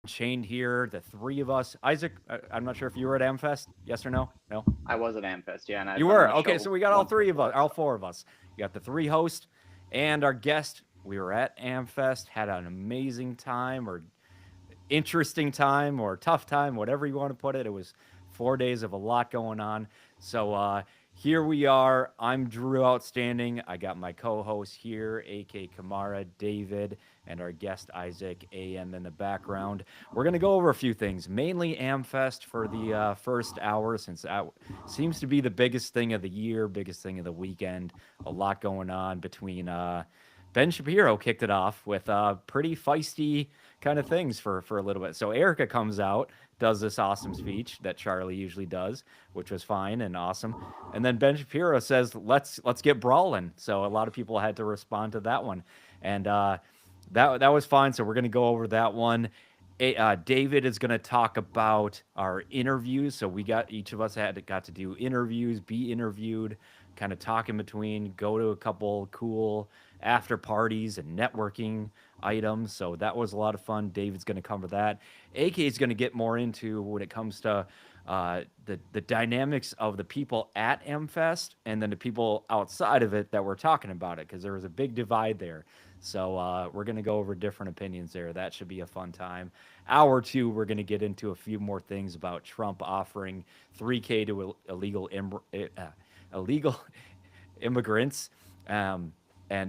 Shane here, the three of us. Isaac, I'm not sure if you were at AmFest. Yes or no? No? I was at Amfest, yeah, and I've You been on were. the Okay, so show we got all once three of us, before. all So four of us. You got the three hosts and our guest. We were at AmFest, had an amazing time or interesting time or tough time, whatever you want to put it. It was 4 days of a lot going on. So here we are. I'm Drew Outstanding. I got my co-host here, AK Kamara, David, and our guest Isaac AM in the background. We're gonna go over a few things, mainly Amfest for the first hour, since that seems to be the biggest thing of the year, biggest thing of the weekend. A lot going on between. Ben Shapiro kicked it off with pretty feisty kind of things for a little bit. So Erica comes out, does this awesome speech that Charlie usually does, which was fine and awesome. And then Ben Shapiro says, "Let's get brawling." So a lot of people had to respond to that one, and that was fine. So we're gonna go over that one. David is going to talk about our interviews. So we got each of us got to do interviews, be interviewed, kind of talk in between, go to a couple cool after parties and networking items. So that was a lot of fun. David's going to cover that. AK is going to get more into when it comes to the dynamics of the people at MFest and then the people outside of it that were talking about it, because there was a big divide there. So we're going to go over different opinions there. That should be a fun time. Hour two, we're going to get into a few more things about Trump offering 3K to illegal immigrants, and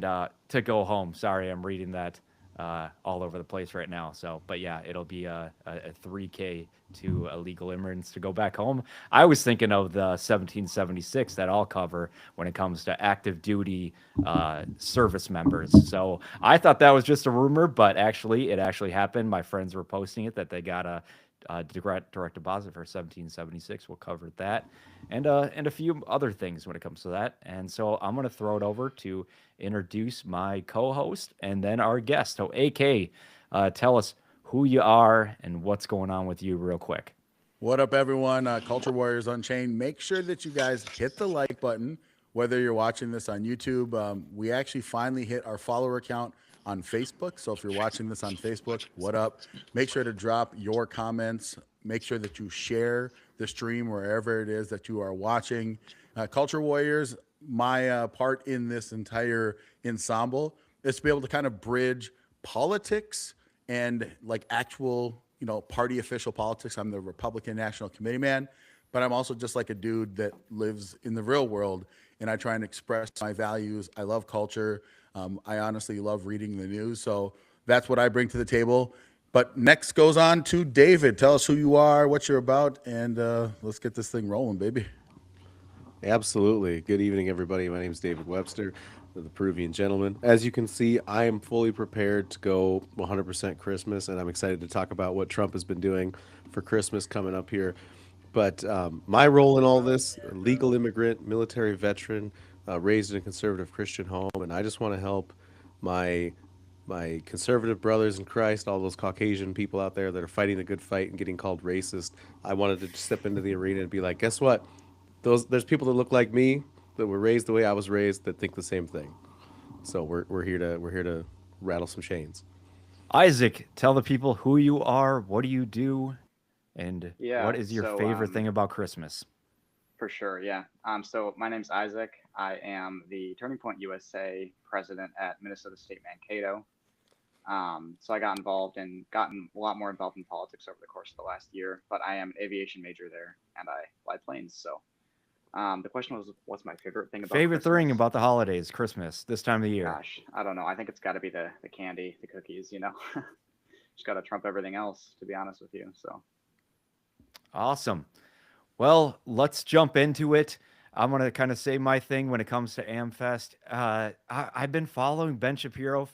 to go home. Sorry, I'm reading that all over the place right now. So, but yeah, it'll be a 3K to illegal immigrants to go back home. I was thinking of the 1776 that I'll cover when it comes to active duty service members. So I thought that was just a rumor, but actually, it actually happened. My friends were posting it that they got a direct deposit for 1776. We'll cover that, and a few other things when it comes to that. And so I'm going to throw it over to introduce my co-host and then our guest. So AK, tell us who you are and what's going on with you, real quick. What up, everyone? Culture Warriors Unchained. Make sure that you guys hit the like button, whether you're watching this on YouTube. We actually finally hit our follower count on Facebook. So if you're watching this on Facebook, what up? Make sure to drop your comments. Make sure that you share the stream wherever it is that you are watching. Culture Warriors, my part in this entire ensemble is to be able to kind of bridge politics and like actual, party official politics. I'm the Republican National Committee man, but I'm also just like a dude that lives in the real world, and I try and express my values. I love culture. I honestly love reading the news. So that's what I bring to the table. But next goes on to David. Tell us who you are, what you're about, and let's get this thing rolling, baby. Absolutely. Good evening, everybody. My name is David Webster, the Peruvian gentleman. As you can see, I am fully prepared to go 100% Christmas, and I'm excited to talk about what Trump has been doing for Christmas coming up here. But my role in all this, legal immigrant, military veteran, raised in a conservative Christian home, and I just want to help my conservative brothers in Christ, all those Caucasian people out there that are fighting the good fight and getting called racist. I wanted to step into the arena and be like, guess what? There's people that look like me that were raised the way I was raised that think the same thing. So we're here to rattle some chains. Isaac, tell the people who you are, what do you do, and yeah, what is your so favorite thing about Christmas? for sure, yeah. So my name's Isaac. I am the Turning Point USA president at Minnesota State Mankato. So I got involved and gotten a lot more involved in politics over the course of the last year. But I am an aviation major there, and I fly planes. So the question was, what's my favorite thing about Favorite thing Christmas? about the holidays, Christmas, this time of the year? Gosh, I don't know. I think it's got to be the candy, the cookies. Just got to trump everything else, to be honest with you. So Awesome. Well, let's jump into it. I'm going to kind of say my thing when it comes to AmFest. I've been following Ben Shapiro,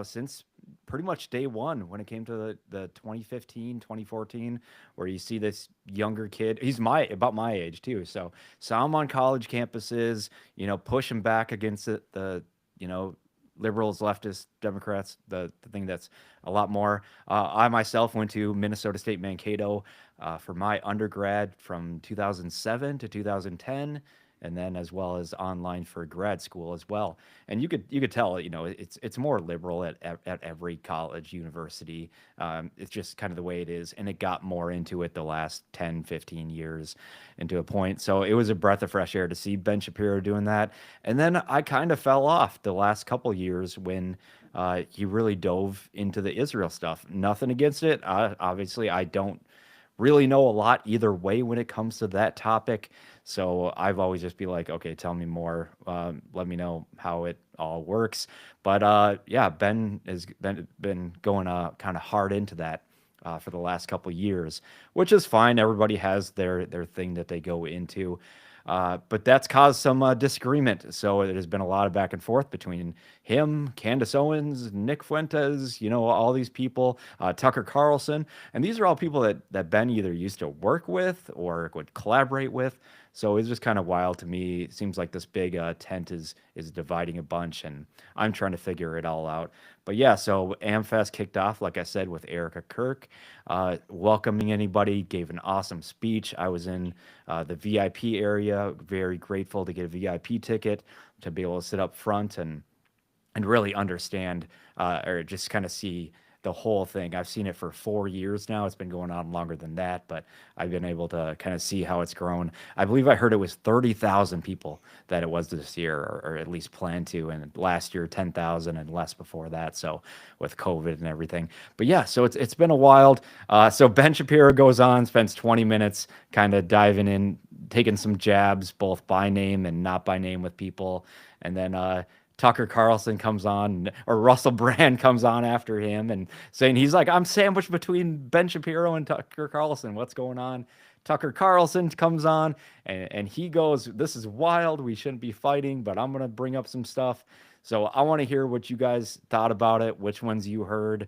since pretty much day one when it came to the 2015, 2014, where you see this younger kid. He's about my age too. So I'm on college campuses, pushing back against you know, liberals, leftists, Democrats, the thing that's a lot more. I myself went to Minnesota State Mankato for my undergrad from 2007 to 2010. and then as well as online for grad school as well. And you could tell, it's more liberal at every college, university. It's just kind of the way it is, and it got more into it the last 10, 15 years into a point. So it was a breath of fresh air to see Ben Shapiro doing that. And then I kind of fell off the last couple years when he really dove into the Israel stuff. Nothing against it. Obviously, I don't really know a lot either way when it comes to that topic. So I've always just be like, okay, tell me more. Let me know how it all works. But yeah, Ben has been going kind of hard into that for the last couple years, which is fine. Everybody has their thing that they go into. But that's caused some disagreement. So it has been a lot of back and forth between him, Candace Owens, Nick Fuentes, all these people, Tucker Carlson. And these are all people that Ben either used to work with or would collaborate with. So it's just kind of wild to me. It seems like this big tent is dividing a bunch, and I'm trying to figure it all out. But yeah, so AmFest kicked off, like I said, with Erica Kirk, welcoming anybody, gave an awesome speech. I was in the VIP area, very grateful to get a VIP ticket to be able to sit up front and really understand or just kind of see the whole thing. I've seen it for 4 years now. It's been going on longer than that, but I've been able to kind of see how it's grown. I believe I heard it was 30,000 people that it was this year, or at least planned to, and last year 10,000 and less before that. So with COVID and everything, but yeah, so it's been a wild. So Ben Shapiro goes on, spends 20 minutes kind of diving in, taking some jabs, both by name and not by name with people, and then Tucker Carlson comes on, or Russell Brand comes on after him and saying he's like, I'm sandwiched between Ben Shapiro and Tucker Carlson. What's going on? Tucker Carlson comes on and he goes, this is wild. We shouldn't be fighting, but I'm going to bring up some stuff. So I want to hear what you guys thought about it, which ones you heard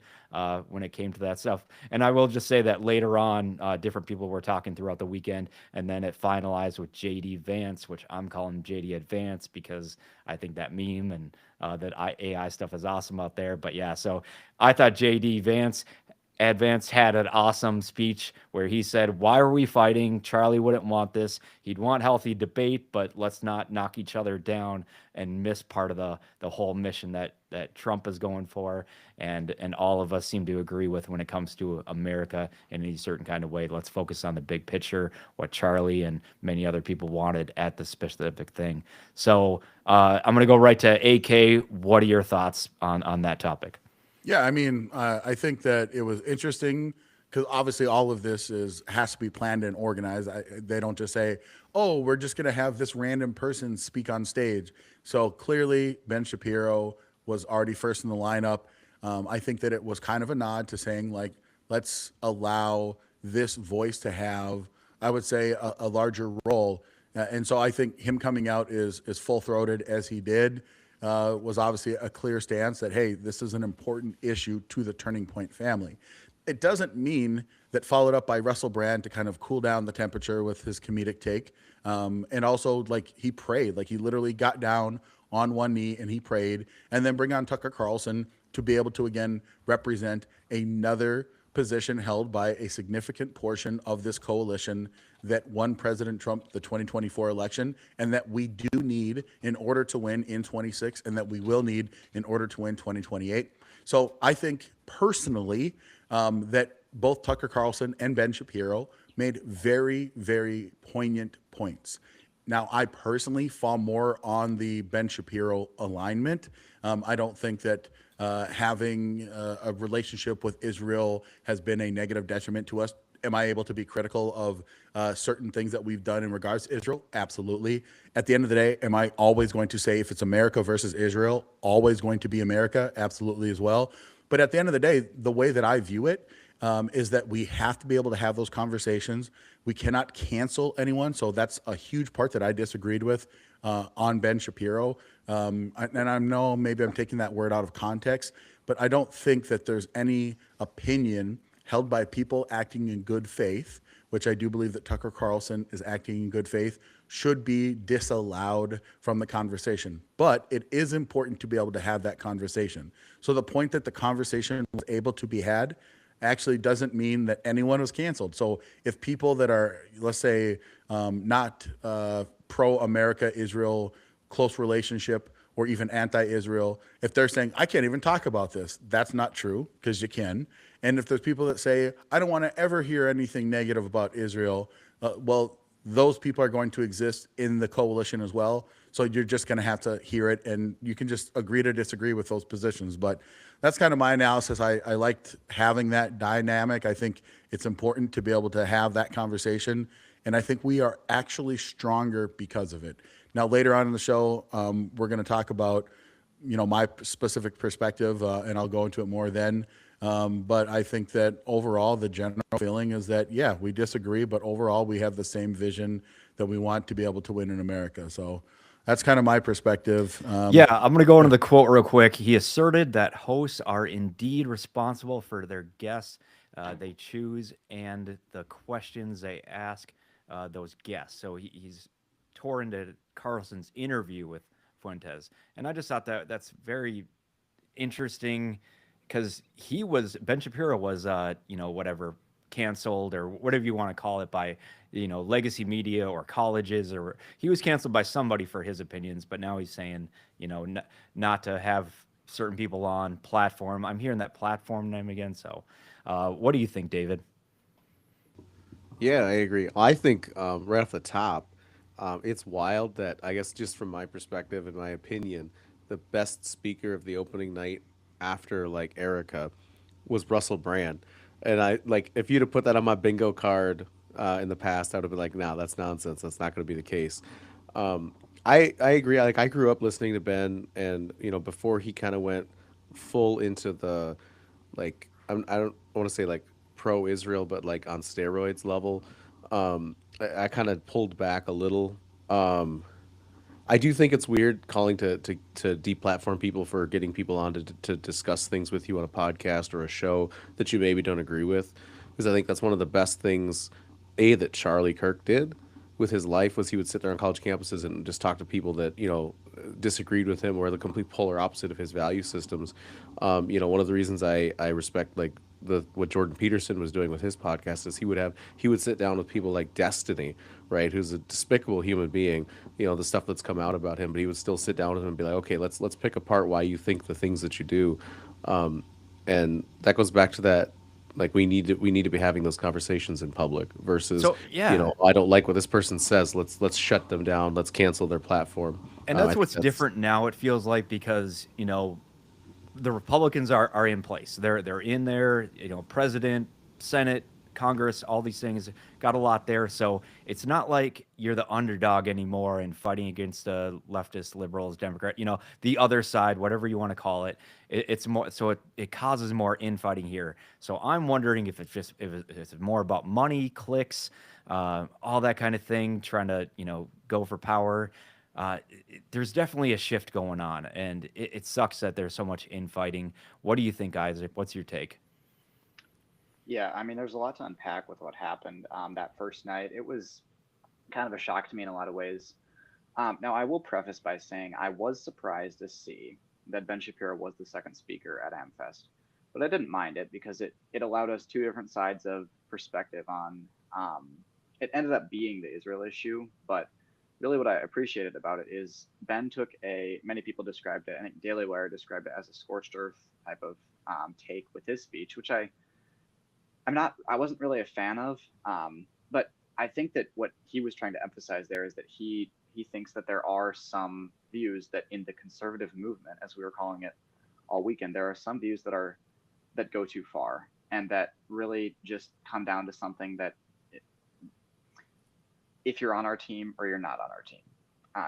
when it came to that stuff. And I will just say that later on, different people were talking throughout the weekend, and then it finalized with JD Vance, which I'm calling JD Advance because I think that meme and that AI stuff is awesome out there. But yeah, so I thought JD Vance Advance had an awesome speech where he said, why are we fighting? Charlie wouldn't want this. He'd want healthy debate, but let's not knock each other down and miss part of the whole mission that Trump is going for, and all of us seem to agree with when it comes to America in a certain kind of way. Let's focus on the big picture, what Charlie and many other people wanted at the specific thing. So I'm going to go right to AK. What are your thoughts on that topic? Yeah, I mean, I think that it was interesting because obviously all of this has to be planned and organized. They don't just say, "Oh, we're just going to have this random person speak on stage." So clearly, Ben Shapiro was already first in the lineup. I think that it was kind of a nod to saying, like, let's allow this voice to have, I would say, a larger role. And so I think him coming out is full throated as he did. Was obviously a clear stance that, hey, this is an important issue to the Turning Point family. It doesn't mean that followed up by Russell Brand to kind of cool down the temperature with his comedic take. And also, like, he prayed, like he literally got down on one knee and he prayed, and then bring on Tucker Carlson to be able to again represent another position held by a significant portion of this coalition that won President Trump the 2024 election, and that we do need in order to win in 26, and that we will need in order to win 2028. So I think personally that both Tucker Carlson and Ben Shapiro made very, very poignant points. Now, I personally fall more on the Ben Shapiro alignment. I don't think that having a relationship with Israel has been a negative detriment to us. Am I able to be critical of certain things that we've done in regards to Israel? Absolutely. At the end of the day, am I always going to say if it's America versus Israel, always going to be America? Absolutely as well. But at the end of the day, the way that I view it is that we have to be able to have those conversations. We cannot cancel anyone. So that's a huge part that I disagreed with on Ben Shapiro. And I know maybe I'm taking that word out of context, but I don't think that there's any opinion held by people acting in good faith, which I do believe that Tucker Carlson is acting in good faith, should be disallowed from the conversation. But it is important to be able to have that conversation. So the point that the conversation was able to be had actually doesn't mean that anyone was canceled. So if people that are, let's say, not pro-America, Israel, close relationship, or even anti-Israel, if they're saying, I can't even talk about this, that's not true, because you can. And if there's people that say, I don't want to ever hear anything negative about Israel, well, those people are going to exist in the coalition as well. So you're just going to have to hear it, and you can just agree to disagree with those positions. But that's kind of my analysis. I liked having that dynamic. I think it's important to be able to have that conversation, and I think we are actually stronger because of it. Now, later on in the show, we're going to talk about, my specific perspective, and I'll go into it more then. But I think that overall, the general feeling is that, yeah, we disagree, but overall, we have the same vision that we want to be able to win in America. So that's kind of my perspective. Yeah, I'm going to go into the quote real quick. He asserted that hosts are indeed responsible for their guests they choose and the questions they ask those guests. So he's tore into Carlson's interview with Fuentes. And I just thought that that's very interesting because Ben Shapiro was, whatever, canceled or whatever you want to call it by, legacy media or colleges, or he was canceled by somebody for his opinions. But now he's saying, not to have certain people on platform. I'm hearing that platform name again. So what do you think, David? Yeah, I agree. I think right off the top, it's wild that, I guess, just from my perspective and my opinion, the best speaker of the opening night after like Erica was Russell Brand. And I like, if you'd have put that on my bingo card in the past, I would have been like, no, that's nonsense. That's not going to be the case. I agree. Like, I grew up listening to Ben, and before he kind of went full into the like, I don't want to say like pro Israel, but like on steroids level. I kind of pulled back a little. I do think it's weird calling to deplatform people for getting people on to discuss things with you on a podcast or a show that you maybe don't agree with, because I think that's one of the best things that Charlie Kirk did with his life, was he would sit there on college campuses and just talk to people that disagreed with him or the complete polar opposite of his value systems. One of the reasons I respect like what Jordan Peterson was doing with his podcast is he would sit down with people like Destiny, right, who's a despicable human being, the stuff that's come out about him, but he would still sit down with him and be like, okay, let's pick apart why you think the things that you do. And that goes back to that, like, we need to be having those conversations in public versus I don't like what this person says, let's shut them down, let's cancel their platform. And that's what's different now, it feels like, because the Republicans are in place. They're in there, president, Senate, Congress, all these things, got a lot there. So it's not like you're the underdog anymore and fighting against the leftist, liberals, Democrat, the other side, whatever you want to call it. It's more, so it causes more infighting here. So I'm wondering if it's more about money, clicks, all that kind of thing, trying to, go for power. There's definitely a shift going on, and it sucks that there's so much infighting. What do you think, Isaac? What's your take? Yeah, I mean, there's a lot to unpack with what happened that first night. It was kind of a shock to me in a lot of ways. Now, I will preface by saying I was surprised to see that Ben Shapiro was the second speaker at AmFest, but I didn't mind it because it allowed us two different sides of perspective on. It ended up being the Israel issue, but really what I appreciated about it is Ben took many people described it, I think Daily Wire described it as a scorched earth type of take with his speech, which I wasn't really a fan of. But I think that what he was trying to emphasize there is that he thinks that there are some views that in the conservative movement, as we were calling it all weekend, there are some views that go too far and that really just come down to something that if you're on our team or you're not on our team,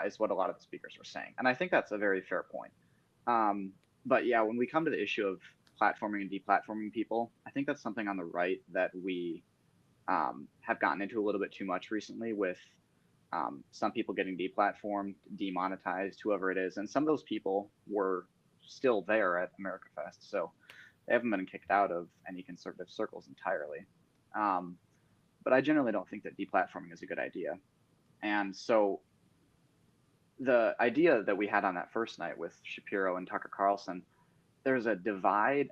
is what a lot of the speakers were saying. And I think that's a very fair point. But yeah, when we come to the issue of platforming and deplatforming people, I think that's something on the right that we have gotten into a little bit too much recently, with some people getting deplatformed, demonetized, whoever it is. And some of those people were still there at America Fest, so they haven't been kicked out of any conservative circles entirely. But I generally don't think that deplatforming is a good idea. And so the idea that we had on that first night with Shapiro and Tucker Carlson, there's a divide.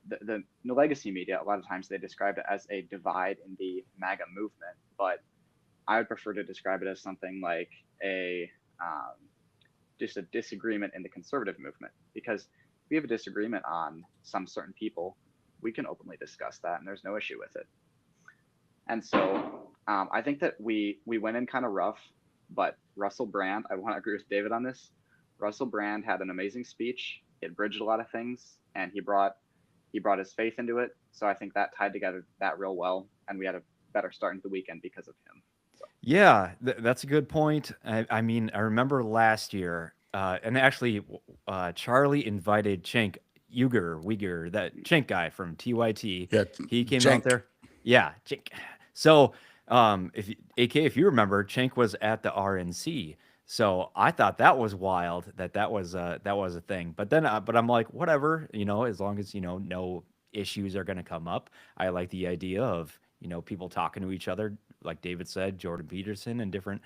The legacy media, a lot of times they describe it as a divide in the MAGA movement, but I would prefer to describe it as something like just a disagreement in the conservative movement. Because if we have a disagreement on some certain people, we can openly discuss that, and there's no issue with it. And so I think that we went in kind of rough, but Russell Brand, I want to agree with David on this. Russell Brand had an amazing speech. It bridged a lot of things, and he brought his faith into it. So I think that tied together that real well, and we had a better start into the weekend because of him. So. Yeah, that's a good point. I mean, I remember last year, and actually, Charlie invited Cenk Uygur, that Cenk guy from TYT. Yeah, He came Cenk. out there. Yeah, Cenk. So, if you remember, Cenk was at the RNC. So I thought that was wild that was a thing. But then, but I'm like, whatever, as long as no issues are going to come up. I like the idea of people talking to each other, like David said, Jordan Peterson and different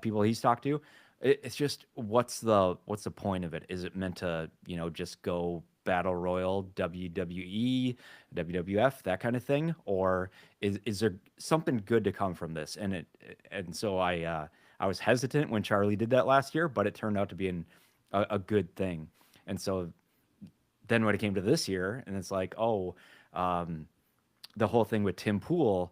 people he's talked to. It's just what's the point of it? Is it meant to just go battle royal, WWE, WWF, that kind of thing, or is there something good to come from this? And so I was hesitant when Charlie did that last year, but it turned out to be a good thing. And so then when it came to this year, and it's like, the whole thing with Tim Pool,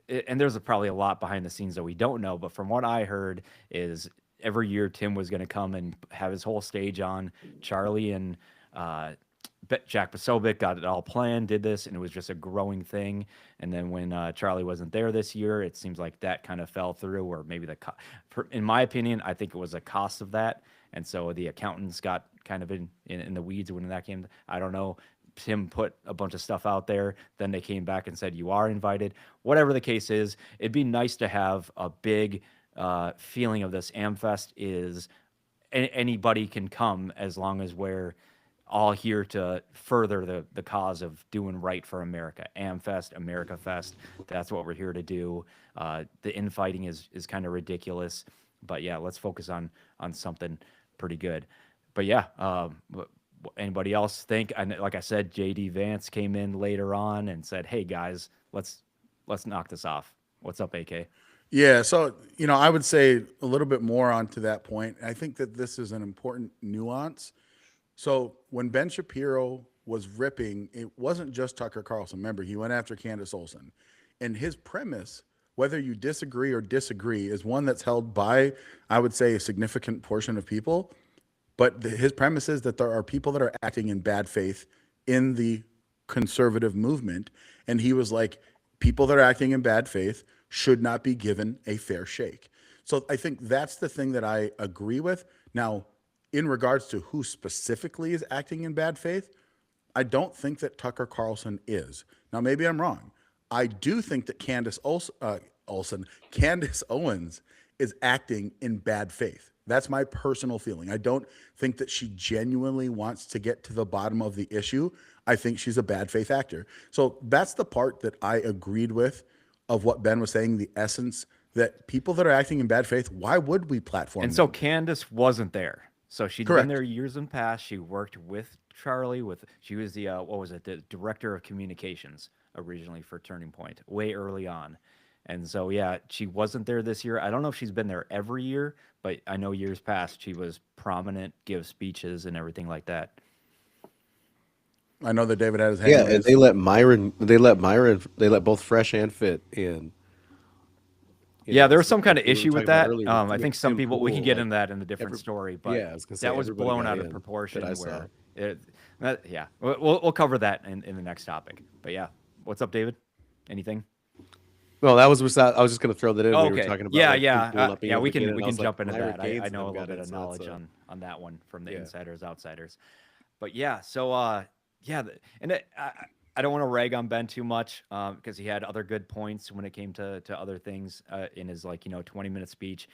and there's probably a lot behind the scenes that we don't know, but from what I heard is every year Tim was going to come and have his whole stage on. Charlie and Jack Posobiec got it all planned, did this, and it was just a growing thing. And then when Charlie wasn't there this year, it seems like that kind of fell through, or maybe in my opinion, I think it was a cost of that. And so the accountants got kind of in the weeds when that came. I don't know. Tim put a bunch of stuff out there. Then they came back and said, you are invited. Whatever the case is, it'd be nice to have a big feeling of this. AmFest is anybody can come as long as we're all here to further the cause of doing right for America. AmFest, America Fest, that's what we're here to do. The infighting is kind of ridiculous. But yeah, let's focus on something pretty good. But yeah, anybody else think? And like I said, JD Vance came in later on and said, "Hey guys, let's knock this off." What's up, AK? Yeah, so I would say a little bit more onto that point. I think that this is an important nuance. So when Ben Shapiro was ripping, it wasn't just Tucker Carlson. Remember, he went after Candace Olsen, and his premise, whether you disagree or disagree, is one that's held by, I would say, a significant portion of people. But his premise is that there are people that are acting in bad faith in the conservative movement. And he was like, people that are acting in bad faith should not be given a fair shake. So I think that's the thing that I agree with. Now, in regards to who specifically is acting in bad faith, I don't think that Tucker Carlson is. Now, maybe I'm wrong. I do think that Candace Owens is acting in bad faith. That's my personal feeling. I don't think that she genuinely wants to get to the bottom of the issue. I think she's a bad faith actor. So that's the part that I agreed with of what Ben was saying, the essence that people that are acting in bad faith, why would we platform And them? so Candace wasn't there. So she'd Correct. been there years in past. She worked with Charlie. She was the the director of communications originally for Turning Point, way early on. And so yeah, she wasn't there this year. I don't know if she's been there every year, but I know years past she was prominent, give speeches and everything like that. I know that David had his hand Yeah, and raised. they let both Fresh and Fit in. Yeah, there was so some kind of we were issue with talking about that. earlier I with think some Tim people, we can Pool, get like, into that in a different every- story, but yeah, I was gonna say that was everybody blown got out of in proportion. that I saw. Yeah, we'll cover that in the next topic. But yeah, what's up, David? Anything? No, I was just going to throw that in. Oh, We were okay. talking about Yeah, like, yeah, Tim Pool not being able we to get can in, and I was like, jump into Myra that. Gaines I know a got little bit in, of so knowledge it's, on that one from the yeah. insiders, outsiders. But yeah, so I don't want to rag on Ben too much because he had other good points when it came to other things in his 20-minute speech.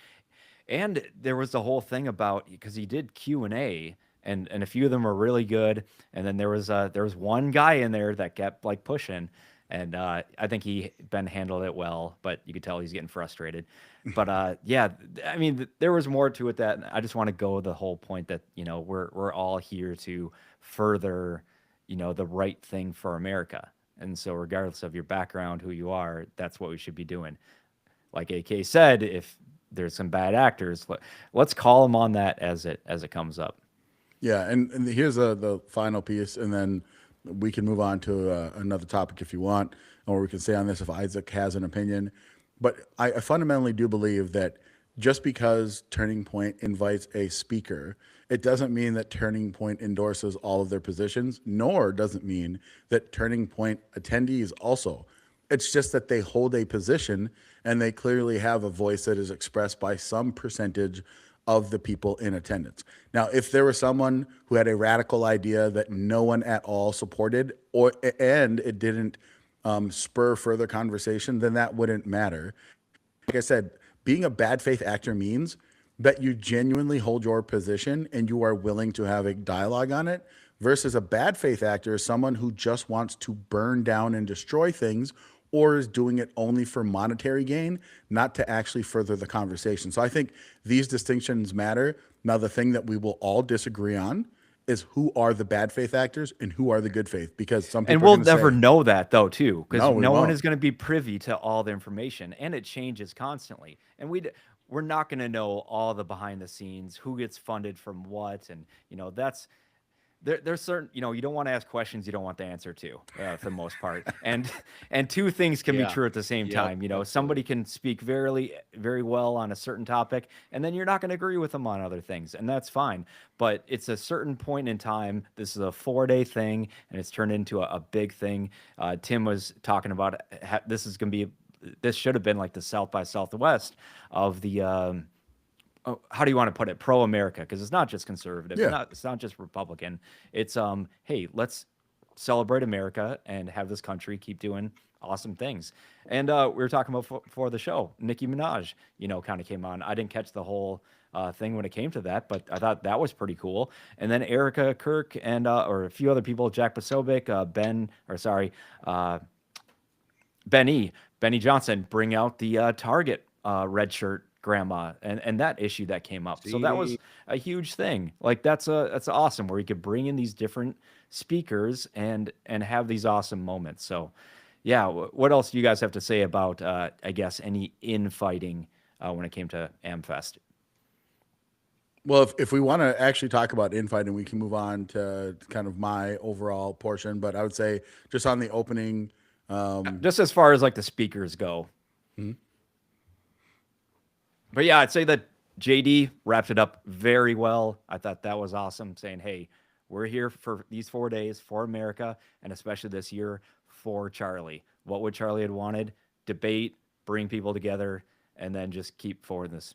And there was the whole thing about, because he did Q&A and a few of them were really good, and then there was one guy in there that kept pushing, and I think Ben handled it well, but you could tell he's getting frustrated. But yeah, I mean, there was more to it. That I just want to go the whole point that we're all here to further the right thing for America, and so regardless of your background, who you are, that's what we should be doing. like AK said, if there's some bad actors, let's call them on that as it comes up. Yeah, and here's the final piece, and then we can move on to another topic if you want, or we can stay on this if Isaac has an opinion. But I fundamentally do believe that just because Turning Point invites a speaker, it doesn't mean that Turning Point endorses all of their positions, nor does it mean that Turning Point attendees also. It's just that they hold a position and they clearly have a voice that is expressed by some percentage of the people in attendance. Now, if there was someone who had a radical idea that no one at all supported, and it didn't spur further conversation, then that wouldn't matter. Like I said, being a bad faith actor means that you genuinely hold your position and you are willing to have a dialogue on it, versus a bad faith actor is someone who just wants to burn down and destroy things, or is doing it only for monetary gain, not to actually further the conversation. So I think these distinctions matter. Now, the thing that we will all disagree on is who are the bad faith actors and who are the good faith, because some people And we'll are gonna never say, know that though, too, because No, we no one won't. is going to be privy to all the information, and it changes constantly. And we're not going to know all the behind the scenes, who gets funded from what, and that's there's certain, you don't want to ask questions you don't want the answer to, for the most part. And two things can be Yeah. true at the same Yep, time. absolutely. Somebody can speak very very well on a certain topic, and then you're not going to agree with them on other things, and that's fine. But it's a certain point in time. This is a 4-day thing, and it's turned into a big thing. Tim was talking about this should have been like the South by Southwest of the how do you want to put it, pro America, because it's not just conservative, Yeah. it's not just Republican. It's hey, let's celebrate America and have this country keep doing awesome things. And we were talking about for the show, Nicki Minaj, kind of came on. I didn't catch the whole thing when it came to that, but I thought that was pretty cool. And then Erica Kirk and or a few other people, Jack Posobiec, Benny Johnson, bring out the Target red shirt grandma and that issue that came up. So that was a huge thing. Like that's awesome, where you could bring in these different speakers and have these awesome moments. So yeah, what else do you guys have to say about I guess any infighting when it came to AmFest? Well, if we want to actually talk about infighting, we can move on to kind of my overall portion. But I would say just on the opening, Just as far as like the speakers go. But yeah, I'd say that JD wrapped it up very well. I thought that was awesome, saying, hey, we're here for these 4 days for America, and especially this year for Charlie. What would Charlie had wanted? Debate, bring people together, and then just keep forward this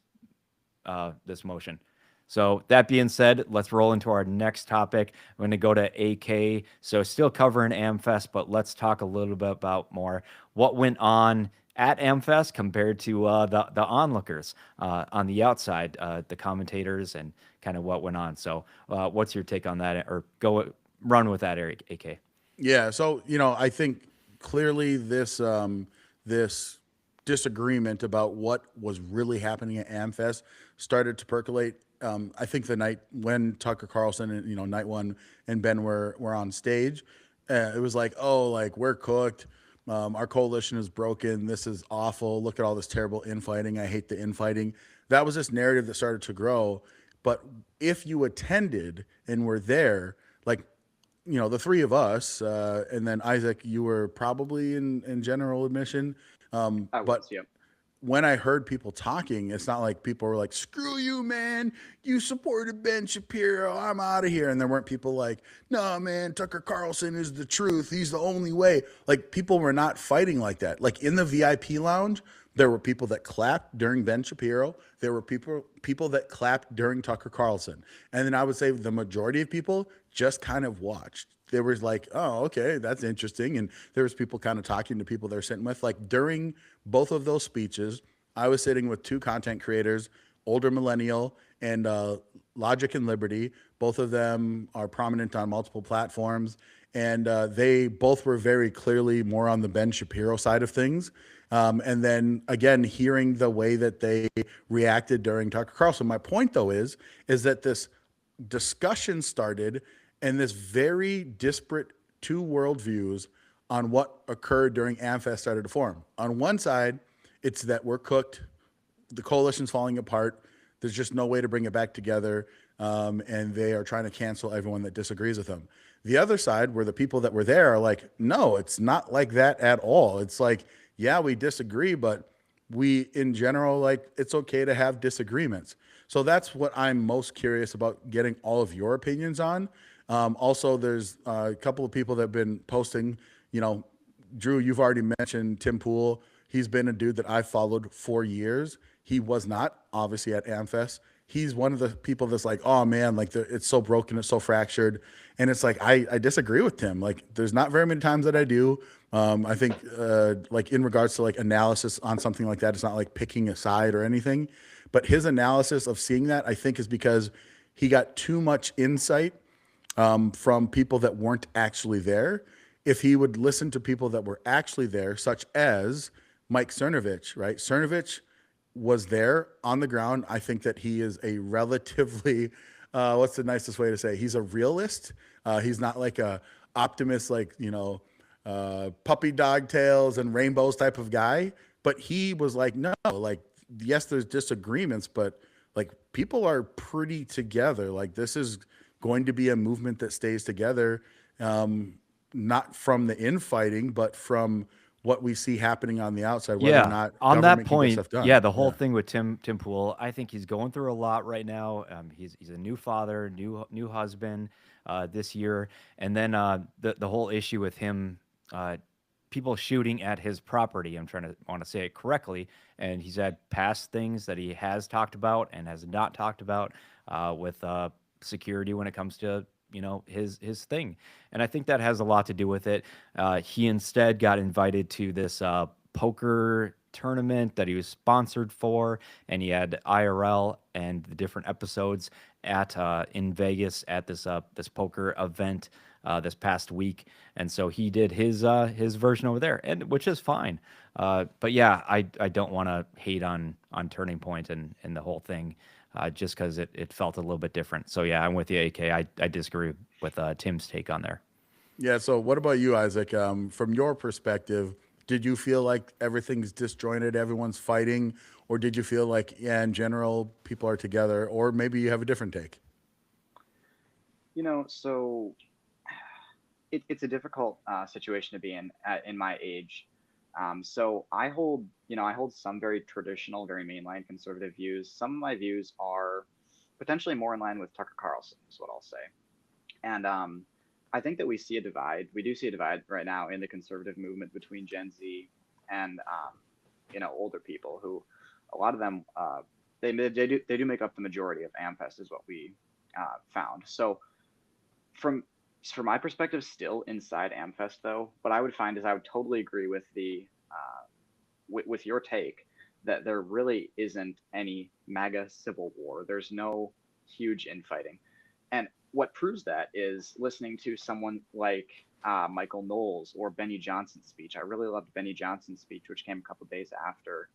motion. So that being said, let's roll into our next topic. I'm going to go to AK. So still covering AmFest, but let's talk a little bit about more what went on at AmFest compared to the onlookers on the outside, the commentators, and kind of what went on. So what's your take on that, or run with that, Eric, AK? yeah. So I think clearly this disagreement about what was really happening at AmFest started to percolate. I think the night when Tucker Carlson and Night One and Ben were on stage, it was like, oh, like we're cooked. Our coalition is broken. This is awful. Look at all this terrible infighting. I hate the infighting. That was this narrative that started to grow. But if you attended and were there, like, the three of us, and then Isaac, you were probably in general admission. I But was, yeah. when I heard people talking, it's not like people were like, screw you, man. You supported Ben Shapiro. I'm out of here. And there weren't people like, no, man, Tucker Carlson is the truth. He's the only way. Like, people were not fighting like that. Like, in the VIP lounge, there were people that clapped during Ben Shapiro. There were people that clapped during Tucker Carlson. And then I would say the majority of people just kind of watched. There was like, oh, okay, that's interesting. And there was people kind of talking to people they're sitting with. Like, during both of those speeches, I was sitting with two content creators, Older Millennial and Logic and Liberty. Both of them are prominent on multiple platforms. And they both were very clearly more on the Ben Shapiro side of things. And then again, hearing the way that they reacted during Tucker Carlson. My point, though, is that this discussion started and this very disparate two worldviews on what occurred during AmFest started to form. On one side, it's that we're cooked. The coalition's falling apart. There's just no way to bring it back together. And they are trying to cancel everyone that disagrees with them. The other side, where the people that were there are like, no, it's not like that at all. It's like, yeah, we disagree, but we, in general, like, it's okay to have disagreements. So that's what I'm most curious about getting all of your opinions on. Also, there's a couple of people that have been posting, you know, Drew, you've already mentioned Tim Pool. He's been a dude that I've followed for years. He was not obviously at AmFest. He's one of the people that's like, oh man, like it's so broken, it's so fractured, and it's like I disagree with Tim. Like, there's not very many times that I do. I think like in regards to like analysis on something like that, it's not like picking a side or anything, but his analysis of seeing that, I think, is because he got too much insight from people that weren't actually there. If he would listen to people that were actually there, such as Mike Cernovich, right? Cernovich was there on the ground. I think that he is a relatively, what's the nicest way to say? He's a realist. He's not like a optimist, like, you know, puppy dog tails and rainbows type of guy. But he was like, no, like, yes, there's disagreements, but like people are pretty together. Like, this is going to be a movement that stays together, not from the infighting, but from what we see happening on the outside, whether or not on government that can get point, stuff done. yeah, the whole thing with Tim Pool, I think he's going through a lot right now. He's a new father, new husband this year, and then the whole issue with him, people shooting at his property. I'm trying to want to say it correctly, and he's had past things that he has talked about and has not talked about with security when it comes to, you know, his thing, and I think that has a lot to do with it. He instead got invited to this poker tournament that he was sponsored for, and he had IRL and the different episodes at in Vegas at this poker event this past week, and so he did his version over there, and which is fine. But yeah, I don't want to hate on Turning Point and the whole thing. Just because it felt a little bit different. So yeah, I'm with you, AK. I disagree with Tim's take on there. Yeah. So what about you, Isaac? From your perspective, did you feel like everything's disjointed, everyone's fighting, or did you feel like, yeah, in general, people are together, or maybe you have a different take? You know, so it's a difficult situation to be in my age. So I hold some very traditional, very mainline conservative views. Some of my views are potentially more in line with Tucker Carlson, is what I'll say. And I think that we see a divide. We do see a divide right now in the conservative movement between Gen Z and older people who, a lot of them, they do make up the majority of AmFest, is what we found. So from my perspective, still inside AmFest though, what I would find is I would totally agree with the with your take that there really isn't any MAGA civil war. There's no huge infighting, and what proves that is listening to someone like Michael Knowles or Benny Johnson's speech. I really loved Benny Johnson's speech, which came a couple days after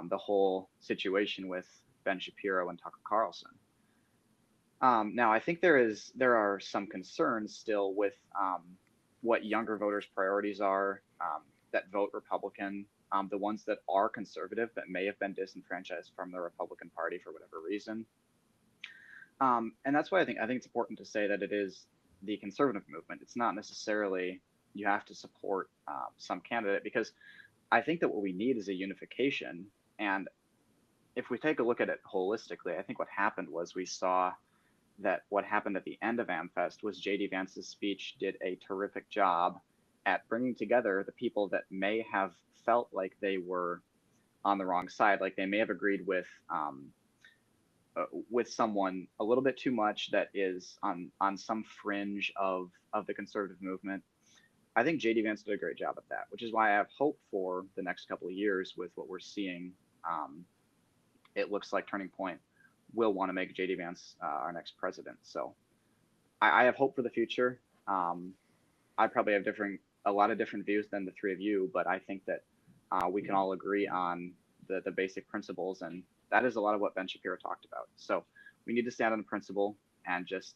the whole situation with Ben Shapiro and Tucker Carlson. Now, I think there are some concerns still with what younger voters' priorities are that vote Republican, the ones that are conservative that may have been disenfranchised from the Republican Party for whatever reason. And that's why I think it's important to say that it is the conservative movement. It's not necessarily you have to support some candidate, because I think that what we need is a unification. And if we take a look at it holistically, I think what happened was we saw that what happened at the end of AmFest was JD Vance's speech did a terrific job at bringing together the people that may have felt like they were on the wrong side, like they may have agreed with someone a little bit too much that is on some fringe of the conservative movement. I think JD Vance did a great job at that, which is why I have hope for the next couple of years with what we're seeing. It looks like Turning Point will want to make JD Vance our next president. So I have hope for the future. I probably have a lot of different views than the three of you, but I think that we can all agree on the basic principles, and that is a lot of what Ben Shapiro talked about. So we need to stand on the principle and just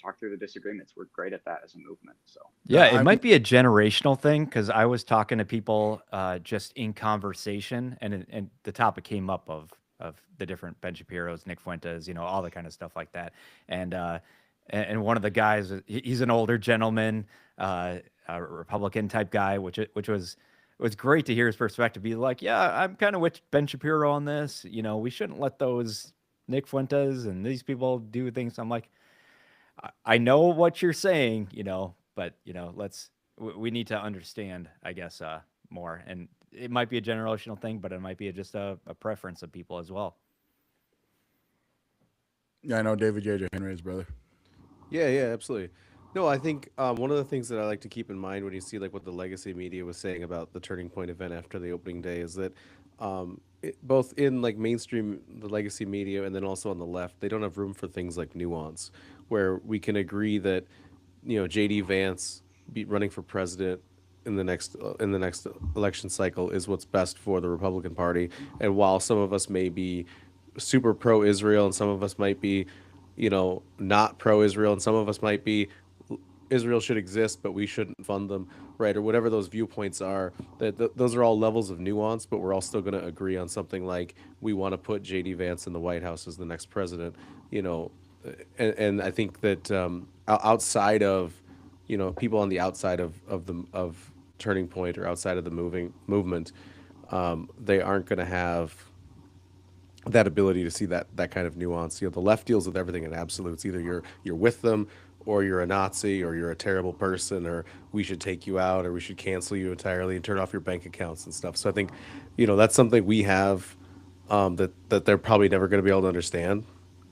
talk through the disagreements. We're great at that as a movement. So Yeah, I it might be a generational thing because I was talking to people just in conversation, and the topic came up of the different Ben Shapiro's, Nick Fuentes, all the kind of stuff like that. And and one of the guys, he's an older gentleman, a Republican type guy, which was great to hear his perspective. Be like, yeah, I'm kind of with Ben Shapiro on this. We shouldn't let those Nick Fuentes and these people do things. I'm like, I know what you're saying, but we need to understand, I guess, more. And it might be a generational thing, but it might be just a preference of people as well. Yeah, I know David J.J. Henry's brother. Yeah, absolutely. No, I think one of the things that I like to keep in mind when you see like what the legacy media was saying about the Turning Point event after the opening day is that both in like mainstream, the legacy media, and then also on the left, they don't have room for things like nuance, where we can agree that JD Vance be running for president in the next election cycle is what's best for the Republican Party. And while some of us may be super pro Israel and some of us might be not pro Israel and some of us might be Israel should exist but we shouldn't fund them, right? Or whatever those viewpoints are, those are all levels of nuance, but we're all still going to agree on something like we want to put JD Vance in the White House as the next president, and I think that outside of people on the outside of Turning Point or outside of the movement, they aren't going to have that ability to see that kind of nuance. The left deals with everything in absolutes. Either you're with them, or you're a Nazi, or you're a terrible person, or we should take you out, or we should cancel you entirely and turn off your bank accounts and stuff. So I think, that's something we have that they're probably never going to be able to understand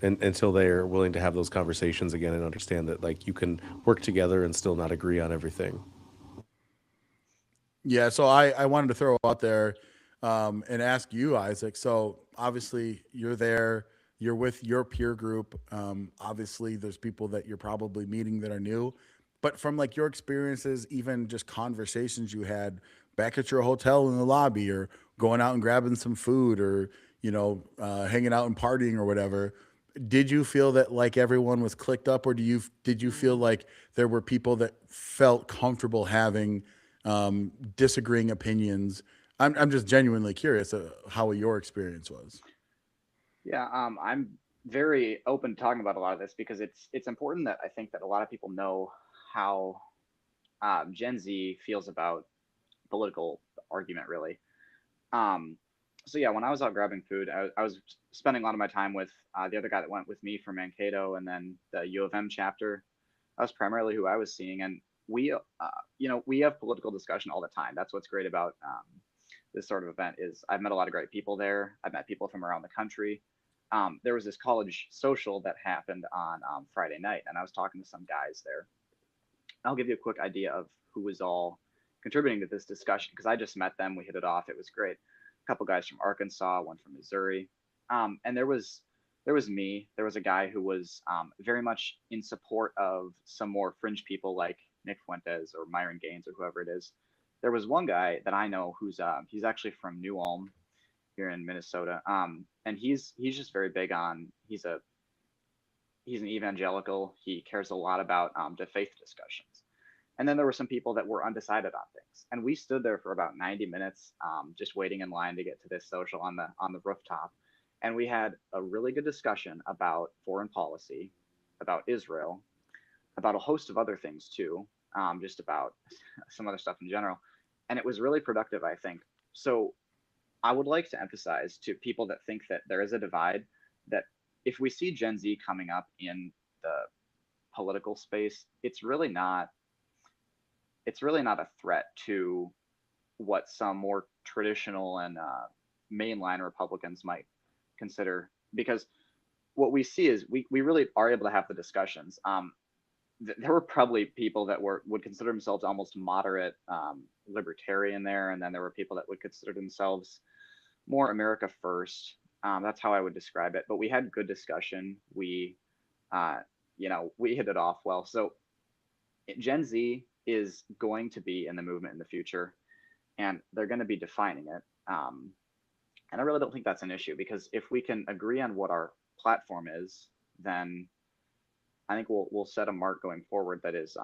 until they're willing to have those conversations again and understand that like you can work together and still not agree on everything. Yeah, so I wanted to throw out there and ask you, Isaac. So obviously you're there, you're with your peer group. Obviously there's people that you're probably meeting that are new, but from like your experiences, even just conversations you had back at your hotel in the lobby, or going out and grabbing some food, or hanging out and partying or whatever. Did you feel that like everyone was clicked up, or did you feel like there were people that felt comfortable having disagreeing opinions? I'm just genuinely curious how your experience was. yeah, I'm very open to talking about a lot of this because it's important that I think that a lot of people know how Gen Z feels about political argument, really. Um, so yeah, when I was out grabbing food, I was spending a lot of my time with the other guy that went with me from Mankato, and then the U of M chapter. That was primarily who I was seeing, and we have political discussion all the time. That's what's great about this sort of event is I've met a lot of great people there. I've met people from around the country. There was this college social that happened on Friday night, and I was talking to some guys there. I'll give you a quick idea of who was all contributing to this discussion because I just met them. We hit it off. It was great. A couple guys from Arkansas, one from Missouri, and there was me. There was a guy who was very much in support of some more fringe people like Nick Fuentes or Myron Gaines or whoever it is. There was one guy that I know who's he's actually from New Ulm here in Minnesota, and he's just very big on he's an evangelical. He cares a lot about the faith discussions. And then there were some people that were undecided on things, and we stood there for about 90 minutes, just waiting in line to get to this social on the rooftop, and we had a really good discussion about foreign policy, about Israel, about a host of other things too, just about some other stuff in general, and it was really productive, I think. So I would like to emphasize to people that think that there is a divide that if we see Gen Z coming up in the political space, it's really not a threat to what some more traditional and mainline Republicans might consider, because what we see is we really are able to have the discussions. There were probably people that would consider themselves almost moderate libertarian there, and then there were people that would consider themselves more America first. That's how I would describe it. But we had good discussion. We hit it off well. So Gen Z is going to be in the movement in the future, and they're going to be defining it. And I really don't think that's an issue, because if we can agree on what our platform is, then I think we'll set a mark going forward that is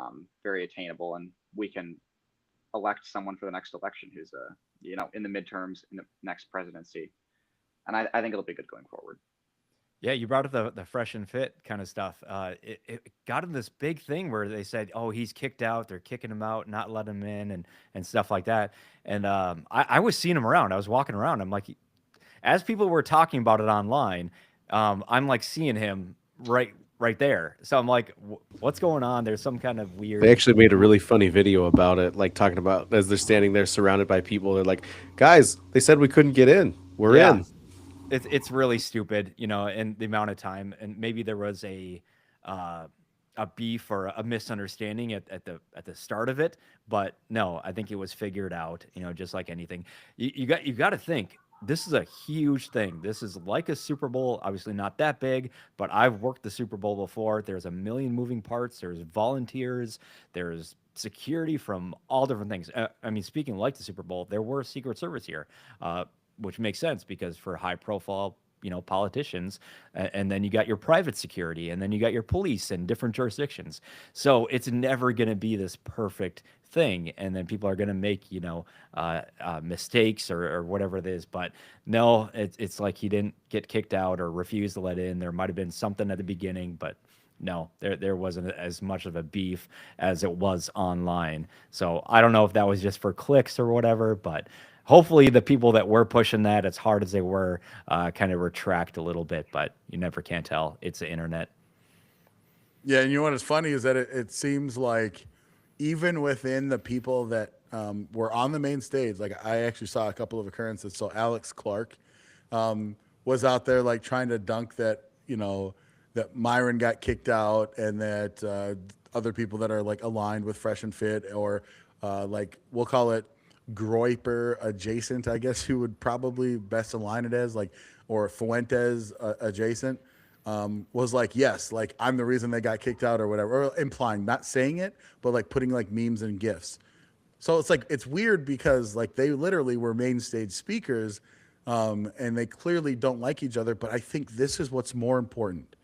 very attainable, and we can elect someone for the next election who's in the midterms in the next presidency, and I think it'll be good going forward. Yeah, you brought up the fresh and fit kind of stuff. It got him this big thing where they said, "Oh, he's kicked out. They're kicking him out, not letting him in, and stuff like that." And I was seeing him around. I was walking around. I'm like, as people were talking about it online, I'm like seeing him right there. So I'm like, what's going on? There's some kind of weird. They actually made a really funny video about it, like talking about as they're standing there surrounded by people. They're like, "Guys, they said we couldn't get in. We're Yeah. in." It's really stupid, and the amount of time, and maybe there was a beef or a misunderstanding at the start of it, but no, I think it was figured out, just like anything. You got to think this is a huge thing. This is like a Super Bowl, obviously not that big, but I've worked the Super Bowl before. There's a million moving parts. There's volunteers. There's security from all different things. I mean, speaking like the Super Bowl, there were Secret Service here. Which makes sense because for high profile, politicians, and then you got your private security, and then you got your police in different jurisdictions. So it's never going to be this perfect thing, and then people are going to make mistakes or whatever it is. But no, it's like he didn't get kicked out or refused to let in. There might have been something at the beginning, but no, there wasn't as much of a beef as it was online. So I don't know if that was just for clicks or whatever, but hopefully the people that were pushing that as hard as they were kind of retract a little bit, but you never can tell. It's the internet. Yeah, and you know what is funny is that it seems like even within the people that were on the main stage, like I actually saw a couple of occurrences. So Alex Clark was out there like trying to dunk that, that Myron got kicked out, and that other people that are like aligned with Fresh and Fit, or like we'll call it Groiper adjacent, I guess, who would probably best align it as, like, or Fuentes adjacent, was like, yes, like I'm the reason they got kicked out or whatever, or implying, not saying it, but like putting like memes and gifs. So it's like, it's weird because like they literally were main stage speakers, and they clearly don't like each other. But I think this is what's more important.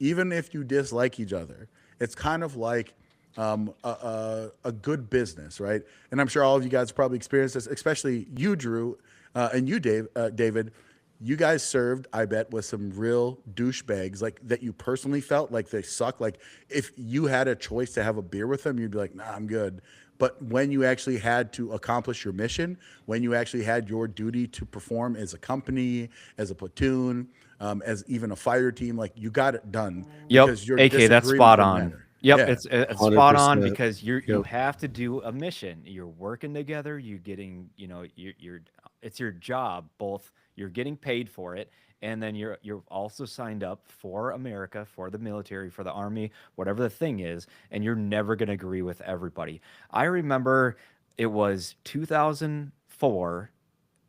Even if you dislike each other, it's kind of like a good business, right? And I'm sure all of you guys probably experienced this, especially you, Drew, and you, David. You guys served, I bet, with some real douchebags, like that you personally felt like they suck. Like if you had a choice to have a beer with them, you'd be like, nah, I'm good. But when you actually had to accomplish your mission, when you actually had your duty to perform as a company, as a platoon, as even a fire team, like you got it done. Yep. Because your AK, that's disagreement spot didn't on. matter. Yep, Yeah. it's spot on 100%. because you Yep. have to do a mission. You're working together. You're getting, you're it's your job. Both you're getting paid for it, and then you're also signed up for America, for the military, for the army, whatever the thing is, and you're never going to agree with everybody. I remember it was 2004,